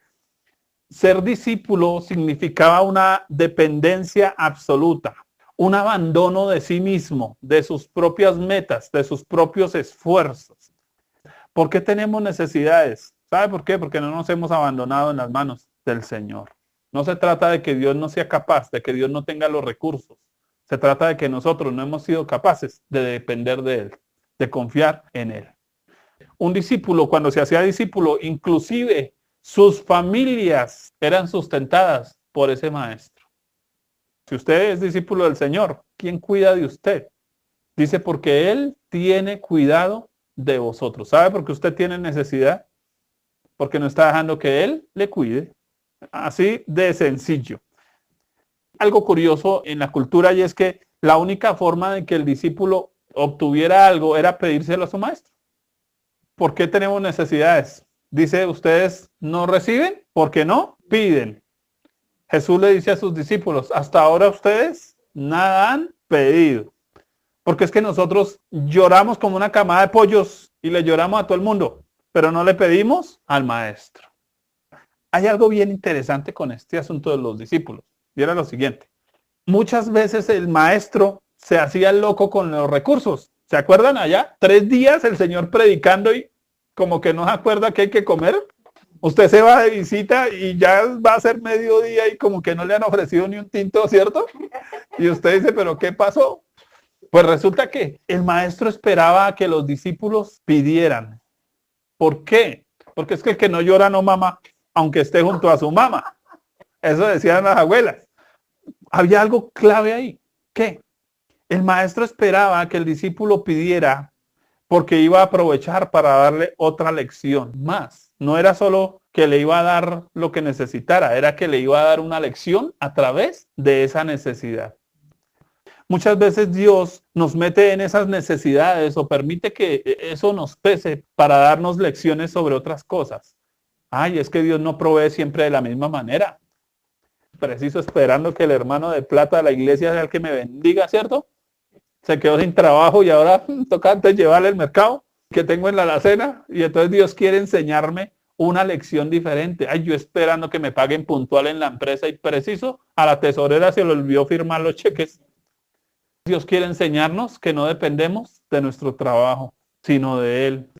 Ser discípulo significaba una dependencia absoluta, un abandono de sí mismo, de sus propias metas, de sus propios esfuerzos. ¿Por qué tenemos necesidades? ¿Sabe por qué? Porque no nos hemos abandonado en las manos del Señor. No se trata de que Dios no sea capaz, de que Dios no tenga los recursos. Se trata de que nosotros no hemos sido capaces de depender de Él, de confiar en Él. Un discípulo, cuando se hacía discípulo, inclusive sus familias eran sustentadas por ese maestro. Si usted es discípulo del Señor, ¿quién cuida de usted? Dice, porque Él tiene cuidado de vosotros. ¿Sabe por qué usted tiene necesidad? Porque no está dejando que Él le cuide. Así de sencillo. Algo curioso en la cultura y es que la única forma de que el discípulo obtuviera algo era pedírselo a su maestro. ¿Por qué tenemos necesidades? Dice, ustedes no reciben porque no piden. Jesús le dice a sus discípulos, hasta ahora ustedes nada han pedido. Porque es que nosotros lloramos como una camada de pollos y le lloramos a todo el mundo, pero no le pedimos al maestro. Hay algo bien interesante con este asunto de los discípulos. Y era lo siguiente. Muchas veces el maestro se hacía loco con los recursos. ¿Se acuerdan allá? 3 días el Señor predicando y como que no se acuerda que hay que comer. Usted se va de visita y ya va a ser mediodía y como que no le han ofrecido ni un tinto, ¿cierto? Y usted dice, ¿pero qué pasó? Pues resulta que el maestro esperaba a que los discípulos pidieran. ¿Por qué? Porque es que el que no llora no mama, aunque esté junto a su mamá. Eso decían las abuelas. Había algo clave ahí. ¿Qué? El maestro esperaba que el discípulo pidiera porque iba a aprovechar para darle otra lección más. No era solo que le iba a dar lo que necesitara, era que le iba a dar una lección a través de esa necesidad. Muchas veces Dios nos mete en esas necesidades o permite que eso nos pese para darnos lecciones sobre otras cosas. Ay, es que Dios no provee siempre de la misma manera. preciso, esperando que el hermano de plata de la iglesia sea el que me bendiga, ¿cierto? Se quedó sin trabajo y ahora toca antes llevarle el mercado que tengo en la alacena, y entonces Dios quiere enseñarme una lección diferente. Ay, yo esperando que me paguen puntual en la empresa y preciso, a la tesorera se le olvidó firmar los cheques. Dios quiere enseñarnos que no dependemos de nuestro trabajo, sino de Él.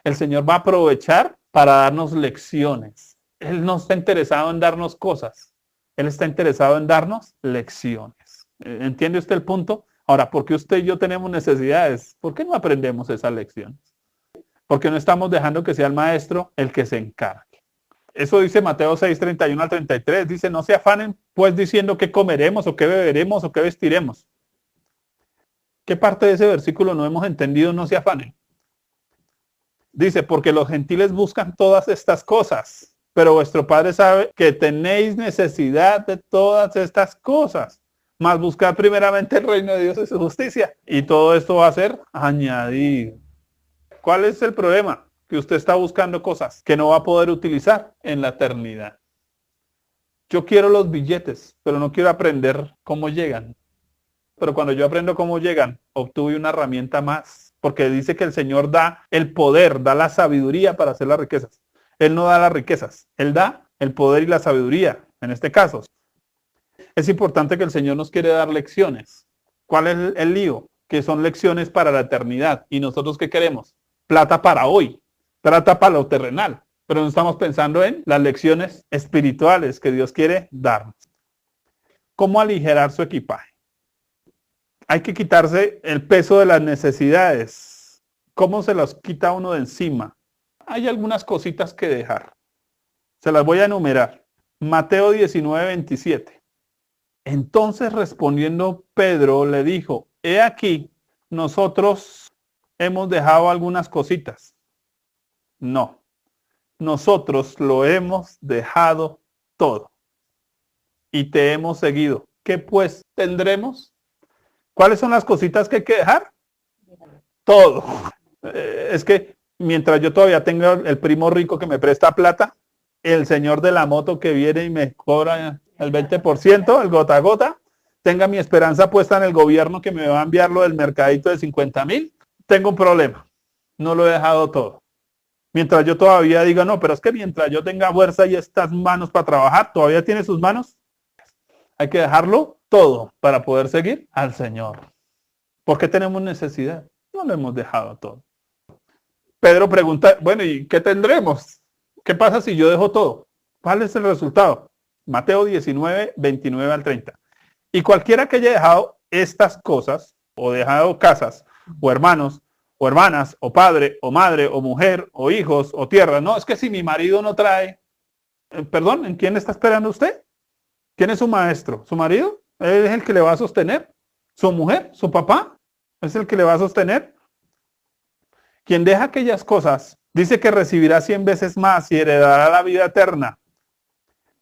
El Señor va a aprovechar para darnos lecciones. Él no está interesado en darnos cosas. Él está interesado en darnos lecciones. ¿Entiende usted el punto? Ahora, ¿por qué usted y yo tenemos necesidades? ¿Por qué no aprendemos esas lecciones? Porque no estamos dejando que sea el maestro el que se encargue. Eso dice Mateo 6, 31 al 33. Dice, no se afanen pues diciendo qué comeremos o qué beberemos o qué vestiremos. ¿Qué parte de ese versículo no hemos entendido? No se afanen. Dice, porque los gentiles buscan todas estas cosas, pero vuestro Padre sabe que tenéis necesidad de todas estas cosas. Mas buscad primeramente el reino de Dios y su justicia. Y todo esto va a ser añadido. ¿Cuál es el problema? Que usted está buscando cosas que no va a poder utilizar en la eternidad. Yo quiero los billetes, pero no quiero aprender cómo llegan. Pero cuando yo aprendo cómo llegan, obtuve una herramienta más. Porque dice que el Señor da el poder, da la sabiduría para hacer las riquezas. Él no da las riquezas, Él da el poder y la sabiduría, en este caso. Es importante que el Señor nos quiere dar lecciones. ¿Cuál es el lío? Que son lecciones para la eternidad. ¿Y nosotros qué queremos? Plata para hoy, plata para lo terrenal. Pero no estamos pensando en las lecciones espirituales que Dios quiere darnos. ¿Cómo aligerar su equipaje? Hay que quitarse el peso de las necesidades. ¿Cómo se los quita uno de encima? Hay algunas cositas que dejar. Se las voy a enumerar. Mateo 19, 27. Entonces respondiendo Pedro le dijo, he aquí, nosotros hemos dejado algunas cositas. No, nosotros lo hemos dejado todo y te hemos seguido. ¿Qué pues tendremos? ¿Cuáles son las cositas que hay que dejar? Todo. Es que mientras yo todavía tengo el primo rico que me presta plata, el señor de la moto que viene y me cobra el 20%, el gota a gota, tenga mi esperanza puesta en el gobierno que me va a enviar lo del mercadito de 50,000, tengo un problema. No lo he dejado todo. Mientras yo todavía diga, no, pero es que mientras yo tenga fuerza y estas manos para trabajar, ¿todavía tiene sus manos? Hay que dejarlo todo para poder seguir al Señor. ¿Por qué tenemos necesidad? No lo hemos dejado todo. Pedro pregunta, bueno, ¿y qué tendremos? ¿Qué pasa si yo dejo todo? ¿Cuál es el resultado? Mateo 19, 29 al 30. Y cualquiera que haya dejado estas cosas, o dejado casas, o hermanos, o hermanas, o padre, o madre, o mujer, o hijos, o tierra. No, es que si mi marido no trae, perdón, ¿en quién está esperando usted? ¿Quién es su maestro? ¿Su marido? ¿Él es el que le va a sostener? ¿Su mujer? ¿Su papá? ¿Es el que le va a sostener? Quien deja aquellas cosas, dice que recibirá 100 veces más y heredará la vida eterna.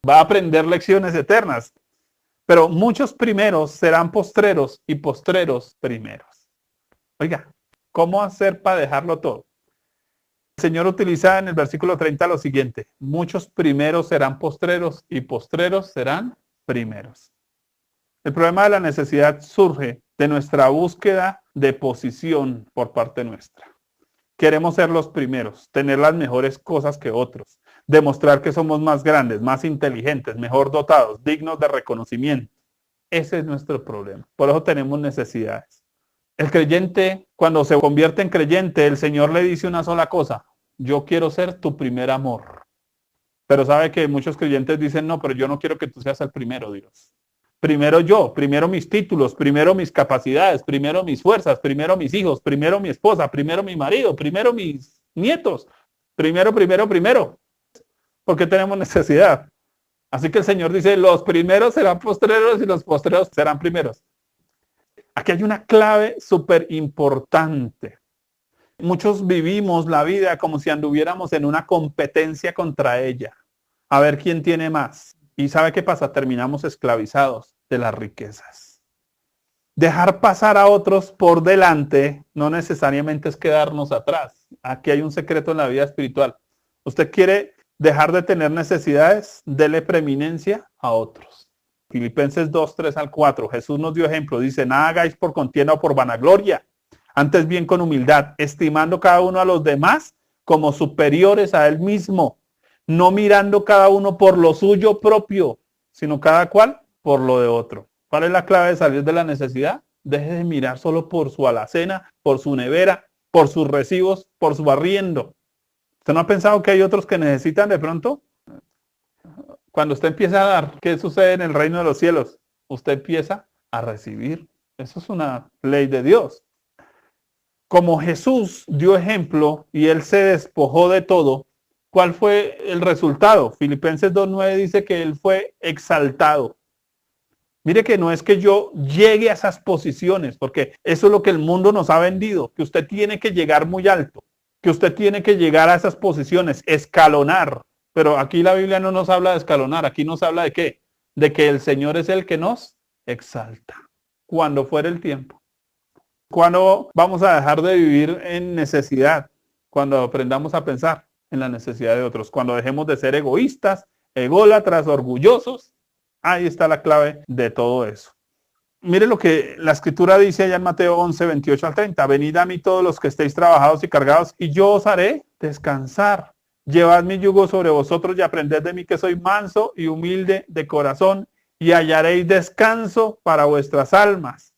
Va a aprender lecciones eternas. Pero muchos primeros serán postreros y postreros primeros. Oiga, ¿cómo hacer para dejarlo todo? El Señor utiliza en el versículo 30 lo siguiente. Muchos primeros serán postreros y postreros serán primeros. El problema de la necesidad surge de nuestra búsqueda de posición por parte nuestra. Queremos ser los primeros, tener las mejores cosas que otros, demostrar que somos más grandes, más inteligentes, mejor dotados, dignos de reconocimiento. Ese es nuestro problema. Por eso tenemos necesidades. El creyente, cuando se convierte en creyente, el Señor le dice una sola cosa. Yo quiero ser tu primer amor. Pero sabe que muchos creyentes dicen, no, pero yo no quiero que tú seas el primero, Dios. Primero yo, primero mis títulos, primero mis capacidades, primero mis fuerzas, primero mis hijos, primero mi esposa, primero mi marido, primero mis nietos. Primero. Porque tenemos necesidad. Así que el Señor dice, los primeros serán postreros y los postreros serán primeros. Aquí hay una clave súper importante. Muchos vivimos la vida como si anduviéramos en una competencia contra ella. A ver quién tiene más. ¿Y sabe qué pasa? Terminamos esclavizados de las riquezas. Dejar pasar a otros por delante no necesariamente es quedarnos atrás. Aquí hay un secreto en la vida espiritual. ¿Usted quiere dejar de tener necesidades? Dele preeminencia a otros. Filipenses 2, 3 al 4. Jesús nos dio ejemplo. Dice, nada hagáis por contienda o por vanagloria. Antes bien con humildad, estimando cada uno a los demás como superiores a él mismo. No mirando cada uno por lo suyo propio, sino cada cual por lo de otro. ¿Cuál es la clave de salir de la necesidad? Deje de mirar solo por su alacena, por su nevera, por sus recibos, por su arriendo. ¿Usted no ha pensado que hay otros que necesitan de pronto? Cuando usted empieza a dar, ¿qué sucede en el reino de los cielos? Usted empieza a recibir. Eso es una ley de Dios. Como Jesús dio ejemplo y él se despojó de todo, ¿cuál fue el resultado? Filipenses 2:9 dice que él fue exaltado. Mire que no es que yo llegue a esas posiciones, porque eso es lo que el mundo nos ha vendido, que usted tiene que llegar muy alto, que usted tiene que llegar a esas posiciones, escalonar. Pero aquí la Biblia no nos habla de escalonar, aquí nos habla de qué? De que el Señor es el que nos exalta, cuando fuere el tiempo. ¿Cuándo vamos a dejar de vivir en necesidad? Cuando aprendamos a pensar en la necesidad de otros, cuando dejemos de ser egoístas, ególatras, orgullosos. Ahí está la clave de todo eso. Mire lo que la escritura dice allá en Mateo 11, 28 al 30. Venid a mí todos los que estéis trabajados y cargados, y yo os haré descansar. Llevad mi yugo sobre vosotros y aprended de mí que soy manso y humilde de corazón, y hallaréis descanso para vuestras almas.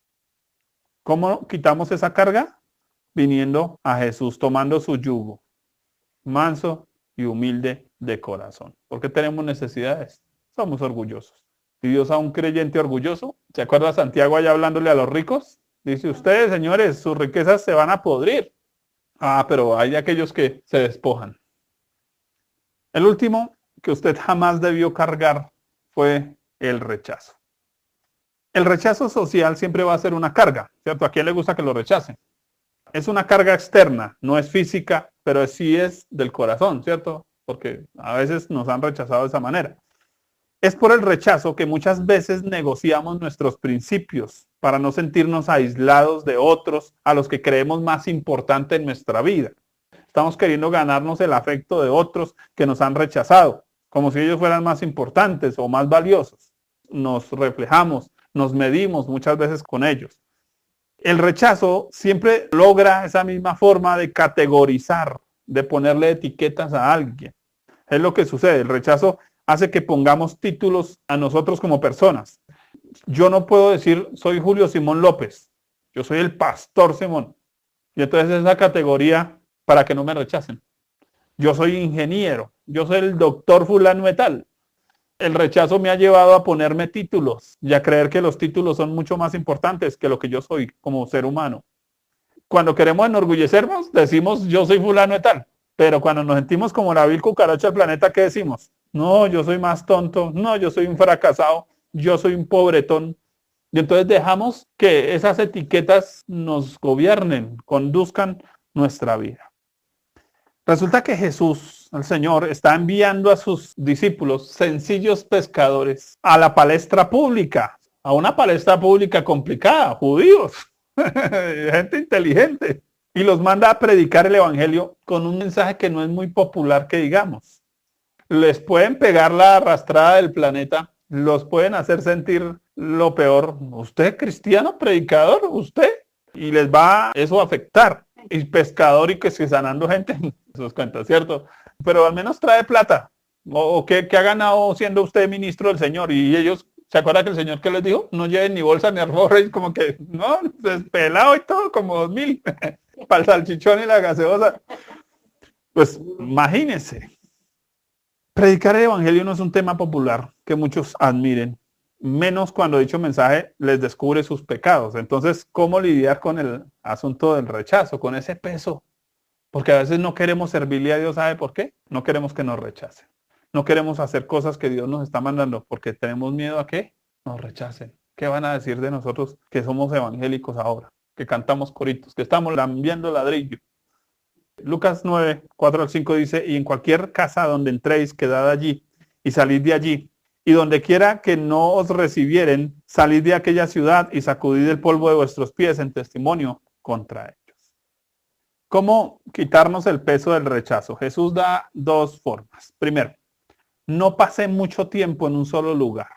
¿Cómo quitamos esa carga? Viniendo a Jesús, tomando su yugo, manso y humilde de corazón. ¿Por qué tenemos necesidades? Somos orgullosos. Y Dios a un creyente orgulloso, ¿se acuerda Santiago allá hablándole a los ricos? Dice, ustedes, señores, sus riquezas se van a podrir. Ah, pero hay aquellos que se despojan. El último que usted jamás debió cargar fue el rechazo. El rechazo social siempre va a ser una carga, ¿cierto? ¿A quién le gusta que lo rechacen? Es una carga externa, no es física, pero sí es del corazón, ¿cierto? Porque a veces nos han rechazado de esa manera. Es por el rechazo que muchas veces negociamos nuestros principios para no sentirnos aislados de otros a los que creemos más importante en nuestra vida. Estamos queriendo ganarnos el afecto de otros que nos han rechazado, como si ellos fueran más importantes o más valiosos. Nos reflejamos, nos medimos muchas veces con ellos. El rechazo siempre logra esa misma forma de categorizar, de ponerle etiquetas a alguien. Es lo que sucede. El rechazo hace que pongamos títulos a nosotros como personas. Yo no puedo decir soy Julio Simón López. Yo soy el pastor Simón. Y entonces esa categoría para que no me rechacen. Yo soy ingeniero. Yo soy el doctor fulano de tal. El rechazo me ha llevado a ponerme títulos y a creer que los títulos son mucho más importantes que lo que yo soy como ser humano. Cuando queremos enorgullecernos, decimos yo soy fulano de tal. Pero cuando nos sentimos como la vil cucaracha del planeta, ¿qué decimos? No, yo soy más tonto. No, yo soy un fracasado. Yo soy un pobretón. Y entonces dejamos que esas etiquetas nos gobiernen, conduzcan nuestra vida. Resulta que Jesús, el Señor, está enviando a sus discípulos, sencillos pescadores, a la palestra pública, a una palestra pública complicada, judíos, gente inteligente, y los manda a predicar el evangelio con un mensaje que no es muy popular, que digamos. Les pueden pegar la arrastrada del planeta, los pueden hacer sentir lo peor. Usted, cristiano, predicador, usted, y les va eso a afectar. Y pescador y que se sanando gente, sus cuentas, ¿cierto? Pero al menos trae plata. O que ha ganado siendo usted ministro del Señor. Y ellos, ¿se acuerdan que el Señor que les dijo? No lleven ni bolsa ni alforja, y como que, no, pelado y todo, como 2,000 para el salchichón y la gaseosa. Pues imagínense. Predicar el evangelio no es un tema popular que muchos admiren, menos cuando dicho mensaje les descubre sus pecados. Entonces, ¿cómo lidiar con el asunto del rechazo, con ese peso? Porque a veces no queremos servirle a Dios, ¿sabe por qué? No queremos que nos rechacen. No queremos hacer cosas que Dios nos está mandando porque tenemos miedo a que nos rechacen. ¿Qué van a decir de nosotros que somos evangélicos ahora? Que cantamos coritos, que estamos lambiendo ladrillo. Lucas 9, 4 al 5 dice, y en cualquier casa donde entréis, quedad allí y salid de allí. Y donde quiera que no os recibieren, salid de aquella ciudad y sacudid el polvo de vuestros pies en testimonio contra ellos. ¿Cómo quitarnos el peso del rechazo? Jesús da dos formas. Primero, no pase mucho tiempo en un solo lugar.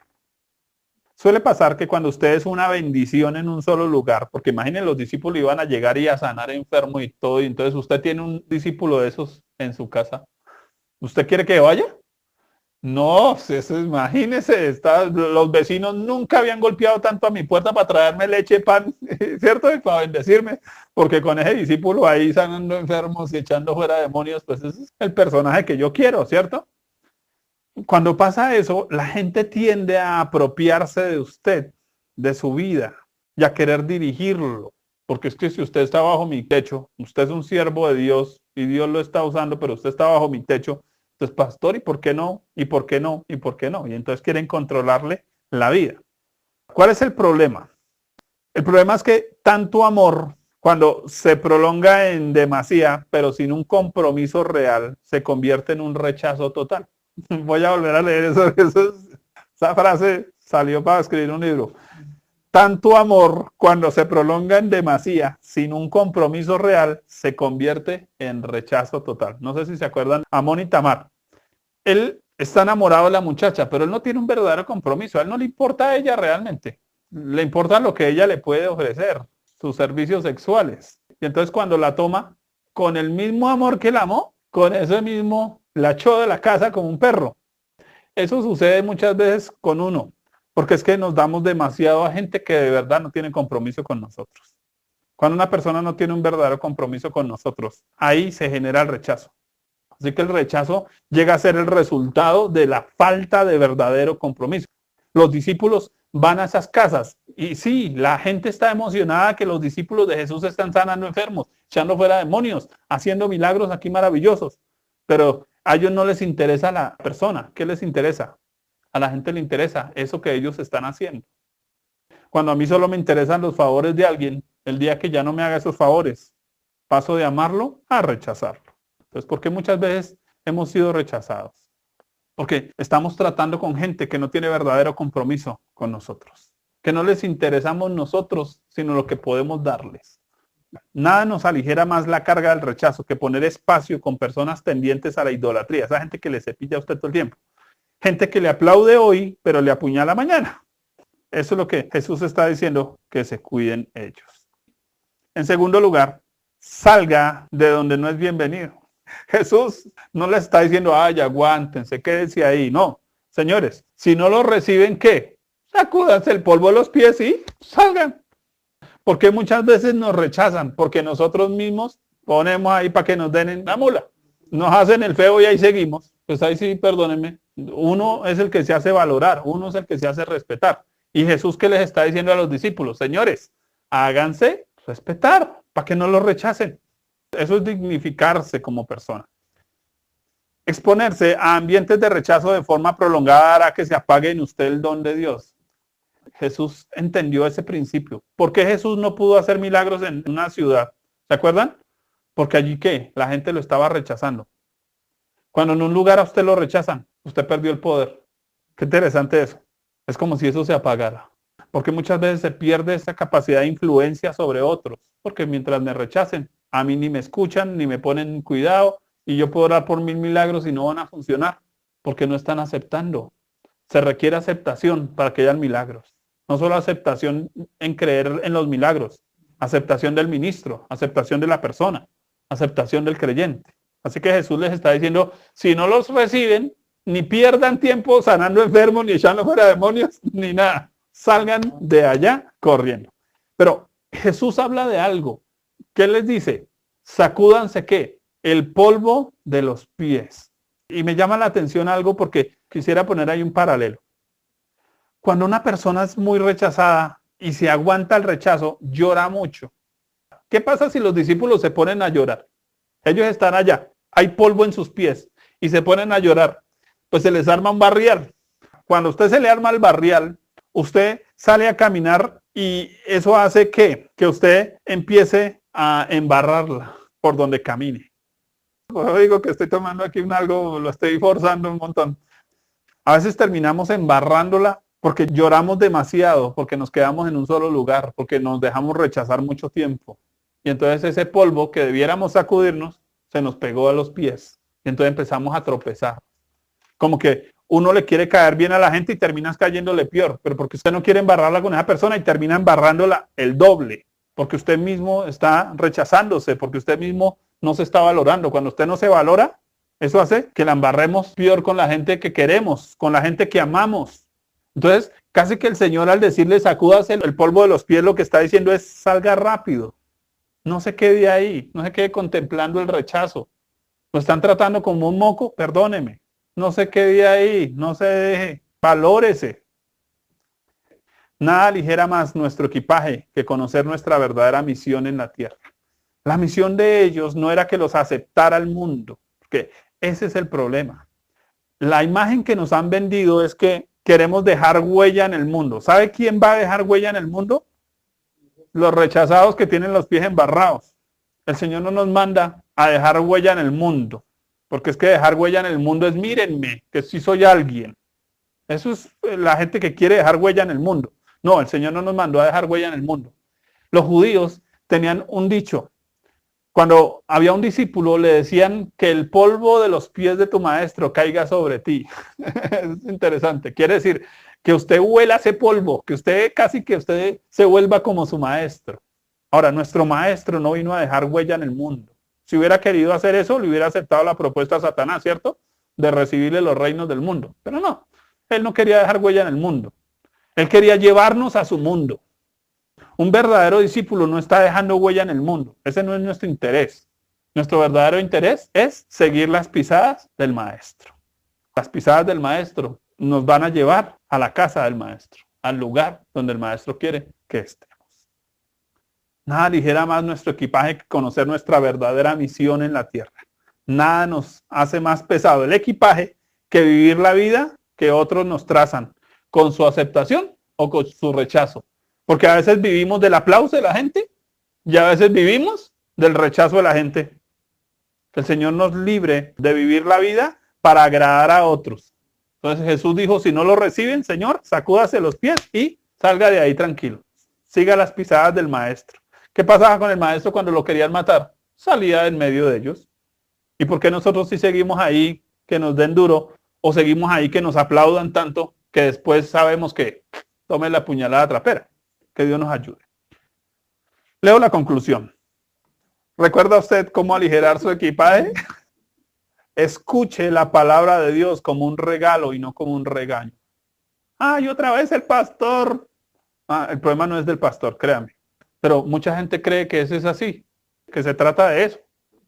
Suele pasar que cuando usted es una bendición en un solo lugar, porque imaginen los discípulos iban a llegar y a sanar enfermo y todo, y entonces usted tiene un discípulo de esos en su casa. ¿Usted quiere que vaya? No, eso, imagínese, los vecinos nunca habían golpeado tanto a mi puerta para traerme leche, pan, ¿cierto? Y para bendecirme, porque con ese discípulo ahí sanando enfermos y echando fuera demonios, pues ese es el personaje que yo quiero, ¿cierto? Cuando pasa eso, la gente tiende a apropiarse de usted, de su vida, y a querer dirigirlo. Porque es que si usted está bajo mi techo, usted es un siervo de Dios y Dios lo está usando, pero usted está bajo mi techo, entonces, pastor, ¿y por qué no? ¿Y por qué no? ¿Y por qué no? Y entonces quieren controlarle la vida. ¿Cuál es el problema? El problema es que tanto amor, cuando se prolonga en demasía, pero sin un compromiso real, se convierte en un rechazo total. Voy a volver a leer eso. Esa frase salió para escribir un libro. Tanto amor, cuando se prolonga en demasía, sin un compromiso real, se convierte en rechazo total. No sé si se acuerdan, Amón y Tamar. Él está enamorado de la muchacha, pero él no tiene un verdadero compromiso. A él no le importa a ella realmente. Le importa lo que ella le puede ofrecer, sus servicios sexuales. Y entonces cuando la toma, con el mismo amor que la amó, con ese mismo la echó de la casa como un perro. Eso sucede muchas veces con uno, porque es que nos damos demasiado a gente que de verdad no tiene compromiso con nosotros. Cuando una persona no tiene un verdadero compromiso con nosotros, ahí se genera el rechazo. Así que el rechazo llega a ser el resultado de la falta de verdadero compromiso. Los discípulos van a esas casas y sí, la gente está emocionada que los discípulos de Jesús están sanando enfermos, echando fuera demonios, haciendo milagros aquí maravillosos, pero a ellos no les interesa la persona. ¿Qué les interesa? A la gente le interesa eso que ellos están haciendo. Cuando a mí solo me interesan los favores de alguien, el día que ya no me haga esos favores, paso de amarlo a rechazarlo. Entonces, ¿por qué muchas veces hemos sido rechazados? Porque estamos tratando con gente que no tiene verdadero compromiso con nosotros, que no les interesamos nosotros, sino lo que podemos darles. Nada nos aligera más la carga del rechazo que poner espacio con personas tendientes a la idolatría, esa gente que le cepilla a usted todo el tiempo. Gente que le aplaude hoy, pero le apuñala mañana. Eso es lo que Jesús está diciendo, que se cuiden ellos. En segundo lugar, salga de donde no es bienvenido. Jesús no les está diciendo, ay, aguántense, quédense ahí. No, señores, si no lo reciben, ¿qué? Sacúdanse el polvo de los pies y salgan. Porque muchas veces nos rechazan, porque nosotros mismos ponemos ahí para que nos den la mula. Nos hacen el feo y ahí seguimos. Pues ahí sí, perdónenme. Uno es el que se hace valorar, uno es el que se hace respetar. Y Jesús, ¿qué les está diciendo a los discípulos? Señores, háganse respetar para que no los rechacen. Eso es dignificarse como persona. Exponerse a ambientes de rechazo de forma prolongada hará que se apague en usted el don de Dios. Jesús entendió ese principio. ¿Por qué Jesús no pudo hacer milagros en una ciudad? ¿Se acuerdan? Porque allí, ¿qué? La gente lo estaba rechazando. Cuando en un lugar a usted lo rechazan, usted perdió el poder. Qué interesante eso. Es como si eso se apagara. Porque muchas veces se pierde esa capacidad de influencia sobre otros. Porque mientras me rechacen, a mí ni me escuchan, ni me ponen cuidado, y yo puedo orar por 1000 milagros y no van a funcionar, porque no están aceptando. Se requiere aceptación para que hayan milagros. No solo aceptación en creer en los milagros, aceptación del ministro, aceptación de la persona, aceptación del creyente. Así que Jesús les está diciendo, si no los reciben, ni pierdan tiempo sanando enfermos, ni echando fuera demonios, ni nada. Salgan de allá corriendo. Pero Jesús habla de algo. ¿Qué les dice? Sacúdanse ¿qué? El polvo de los pies. Y me llama la atención algo porque quisiera poner ahí un paralelo. Cuando una persona es muy rechazada y se aguanta el rechazo, llora mucho. ¿Qué pasa si los discípulos se ponen a llorar? Ellos están allá, hay polvo en sus pies y se ponen a llorar. Pues se les arma un barrial. Cuando a usted se le arma el barrial, usted sale a caminar y eso hace que usted empiece a embarrarla por donde camine. Yo digo que estoy tomando aquí algo, lo estoy forzando un montón. A veces terminamos embarrándola porque lloramos demasiado, porque nos quedamos en un solo lugar, porque nos dejamos rechazar mucho tiempo. Y entonces ese polvo que debiéramos sacudirnos se nos pegó a los pies. Y entonces empezamos a tropezar. Como que uno le quiere caer bien a la gente y terminas cayéndole peor, pero porque usted no quiere embarrarla con esa persona y termina embarrándola el doble, porque usted mismo está rechazándose, porque usted mismo no se está valorando. Cuando usted no se valora, eso hace que la embarremos peor con la gente que queremos, con la gente que amamos. Entonces, casi que el Señor al decirle sacúdase el polvo de los pies, lo que está diciendo es salga rápido. No se quede ahí, no se quede contemplando el rechazo. Lo están tratando como un moco, perdóneme. No se quede ahí, no se deje, valórese. Nada aligera más nuestro equipaje que conocer nuestra verdadera misión en la tierra. La misión de ellos no era que los aceptara el mundo, porque ese es el problema. La imagen que nos han vendido es que queremos dejar huella en el mundo. ¿Sabe quién va a dejar huella en el mundo? Los rechazados que tienen los pies embarrados. El Señor no nos manda a dejar huella en el mundo, porque es que dejar huella en el mundo es mírenme, que sí soy alguien. Eso es la gente que quiere dejar huella en el mundo. No, el Señor no nos mandó a dejar huella en el mundo. Los judíos tenían un dicho. Cuando había un discípulo le decían que el polvo de los pies de tu maestro caiga sobre ti. Es interesante. Quiere decir que usted huela ese polvo, que usted casi que usted se vuelva como su maestro. Ahora, nuestro maestro no vino a dejar huella en el mundo. Si hubiera querido hacer eso, le hubiera aceptado la propuesta a Satanás, ¿cierto? De recibirle los reinos del mundo. Pero no, él no quería dejar huella en el mundo. Él quería llevarnos a su mundo. Un verdadero discípulo no está dejando huella en el mundo. Ese no es nuestro interés. Nuestro verdadero interés es seguir las pisadas del maestro. Las pisadas del maestro nos van a llevar a la casa del maestro, al lugar donde el maestro quiere que estemos. Nada aligera más nuestro equipaje que conocer nuestra verdadera misión en la tierra. Nada nos hace más pesado el equipaje que vivir la vida que otros nos trazan, con su aceptación o con su rechazo. Porque a veces vivimos del aplauso de la gente y a veces vivimos del rechazo de la gente. Que el Señor nos libre de vivir la vida para agradar a otros. Entonces Jesús dijo, si no lo reciben, Señor, sacúdase los pies y salga de ahí tranquilo. Siga las pisadas del maestro. ¿Qué pasaba con el maestro cuando lo querían matar? Salía en medio de ellos. ¿Y por qué nosotros sí seguimos ahí que nos den duro o seguimos ahí que nos aplaudan tanto que después sabemos que tomen la puñalada trapera? Que Dios nos ayude. Leo la conclusión. ¿Recuerda usted cómo aligerar su equipaje? Escuche la palabra de Dios como un regalo y no como un regaño. ¡Ay, otra vez el pastor! El problema no es del pastor, créame. Pero mucha gente cree que eso es así, que se trata de eso.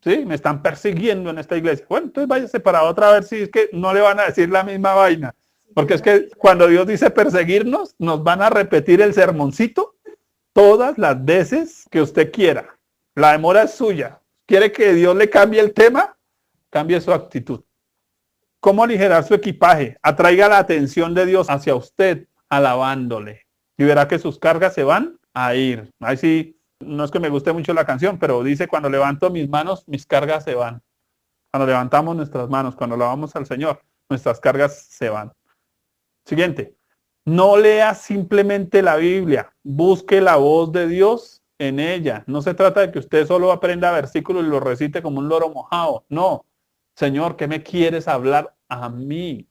¿Sí? Me están persiguiendo en esta iglesia. Bueno, entonces váyase para otra a ver si es que no le van a decir la misma vaina. Porque es que cuando Dios dice perseguirnos, nos van a repetir el sermoncito todas las veces que usted quiera. La demora es suya. ¿Quiere que Dios le cambie el tema? Cambie su actitud. ¿Cómo aligerar su equipaje? Atraiga la atención de Dios hacia usted, alabándole. Y verá que sus cargas se van a ir. Ahí sí, no es que me guste mucho la canción, pero dice, cuando levanto mis manos, mis cargas se van. Cuando levantamos nuestras manos, cuando alabamos al Señor, nuestras cargas se van. Siguiente, no lea simplemente la Biblia, busque la voz de Dios en ella. No se trata de que usted solo aprenda versículos y los recite como un loro mojado. No, Señor, ¿qué me quieres hablar a mí?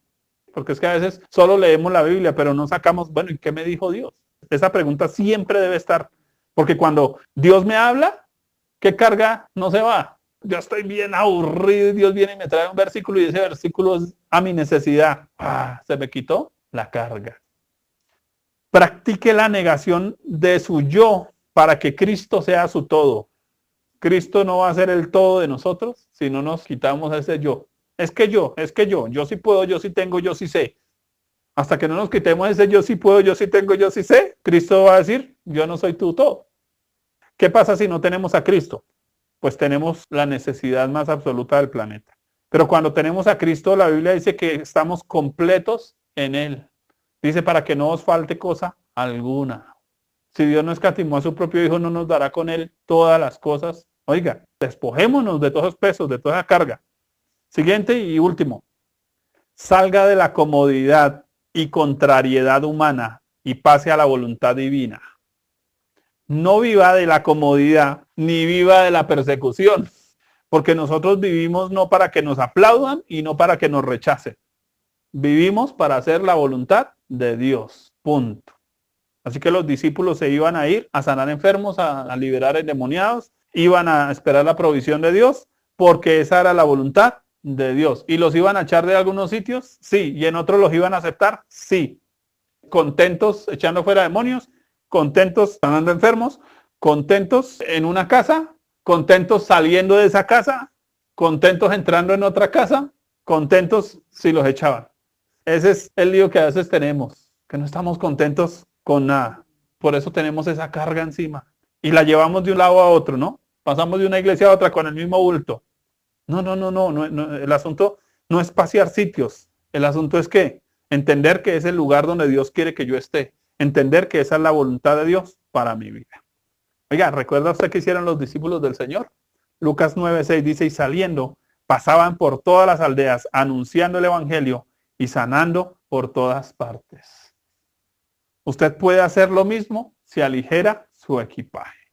Porque es que a veces solo leemos la Biblia, pero no sacamos, bueno, ¿y qué me dijo Dios? Esa pregunta siempre debe estar, porque cuando Dios me habla, ¿qué carga no se va? Yo estoy bien aburrido y Dios viene y me trae un versículo y ese versículo es a mi necesidad. Se me quitó la carga. Practique la negación de su yo para que Cristo sea su todo. Cristo no va a ser el todo de nosotros si no nos quitamos ese yo. Es que yo sí puedo, yo sí tengo, yo sí sé. Hasta que no nos quitemos ese yo sí puedo, yo sí tengo, yo sí sé, Cristo va a decir, yo no soy tu todo. ¿Qué pasa si no tenemos a Cristo? Pues tenemos la necesidad más absoluta del planeta. Pero cuando tenemos a Cristo, la Biblia dice que estamos completos en Él. Dice, para que no os falte cosa alguna. Si Dios no escatimó a su propio Hijo, no nos dará con Él todas las cosas. Oiga, despojémonos de todos los pesos, de toda la carga. Siguiente y último. Salga de la comodidad y contrariedad humana y pase a la voluntad divina. No viva de la comodidad ni viva de la persecución, porque nosotros vivimos no para que nos aplaudan y no para que nos rechacen. Vivimos para hacer la voluntad de Dios. Punto. Así que los discípulos se iban a ir a sanar enfermos, a liberar endemoniados, iban a esperar la provisión de Dios, porque esa era la voluntad de Dios. ¿Y los iban a echar de algunos sitios? Sí. ¿Y en otros los iban a aceptar? Sí. Contentos echando fuera demonios, contentos sanando enfermos, contentos en una casa, contentos saliendo de esa casa, contentos entrando en otra casa, contentos si los echaban. Ese es el lío que a veces tenemos, que no estamos contentos con nada. Por eso tenemos esa carga encima y la llevamos de un lado a otro, ¿no? Pasamos de una iglesia a otra con el mismo bulto. No, el asunto no es pasear sitios. El asunto es que entender que es el lugar donde Dios quiere que yo esté. Entender que esa es la voluntad de Dios para mi vida. Oiga, ¿recuerda usted qué hicieron los discípulos del Señor? Lucas 9:6 dice, y saliendo, pasaban por todas las aldeas, anunciando el evangelio y sanando por todas partes. Usted puede hacer lo mismo si aligera su equipaje.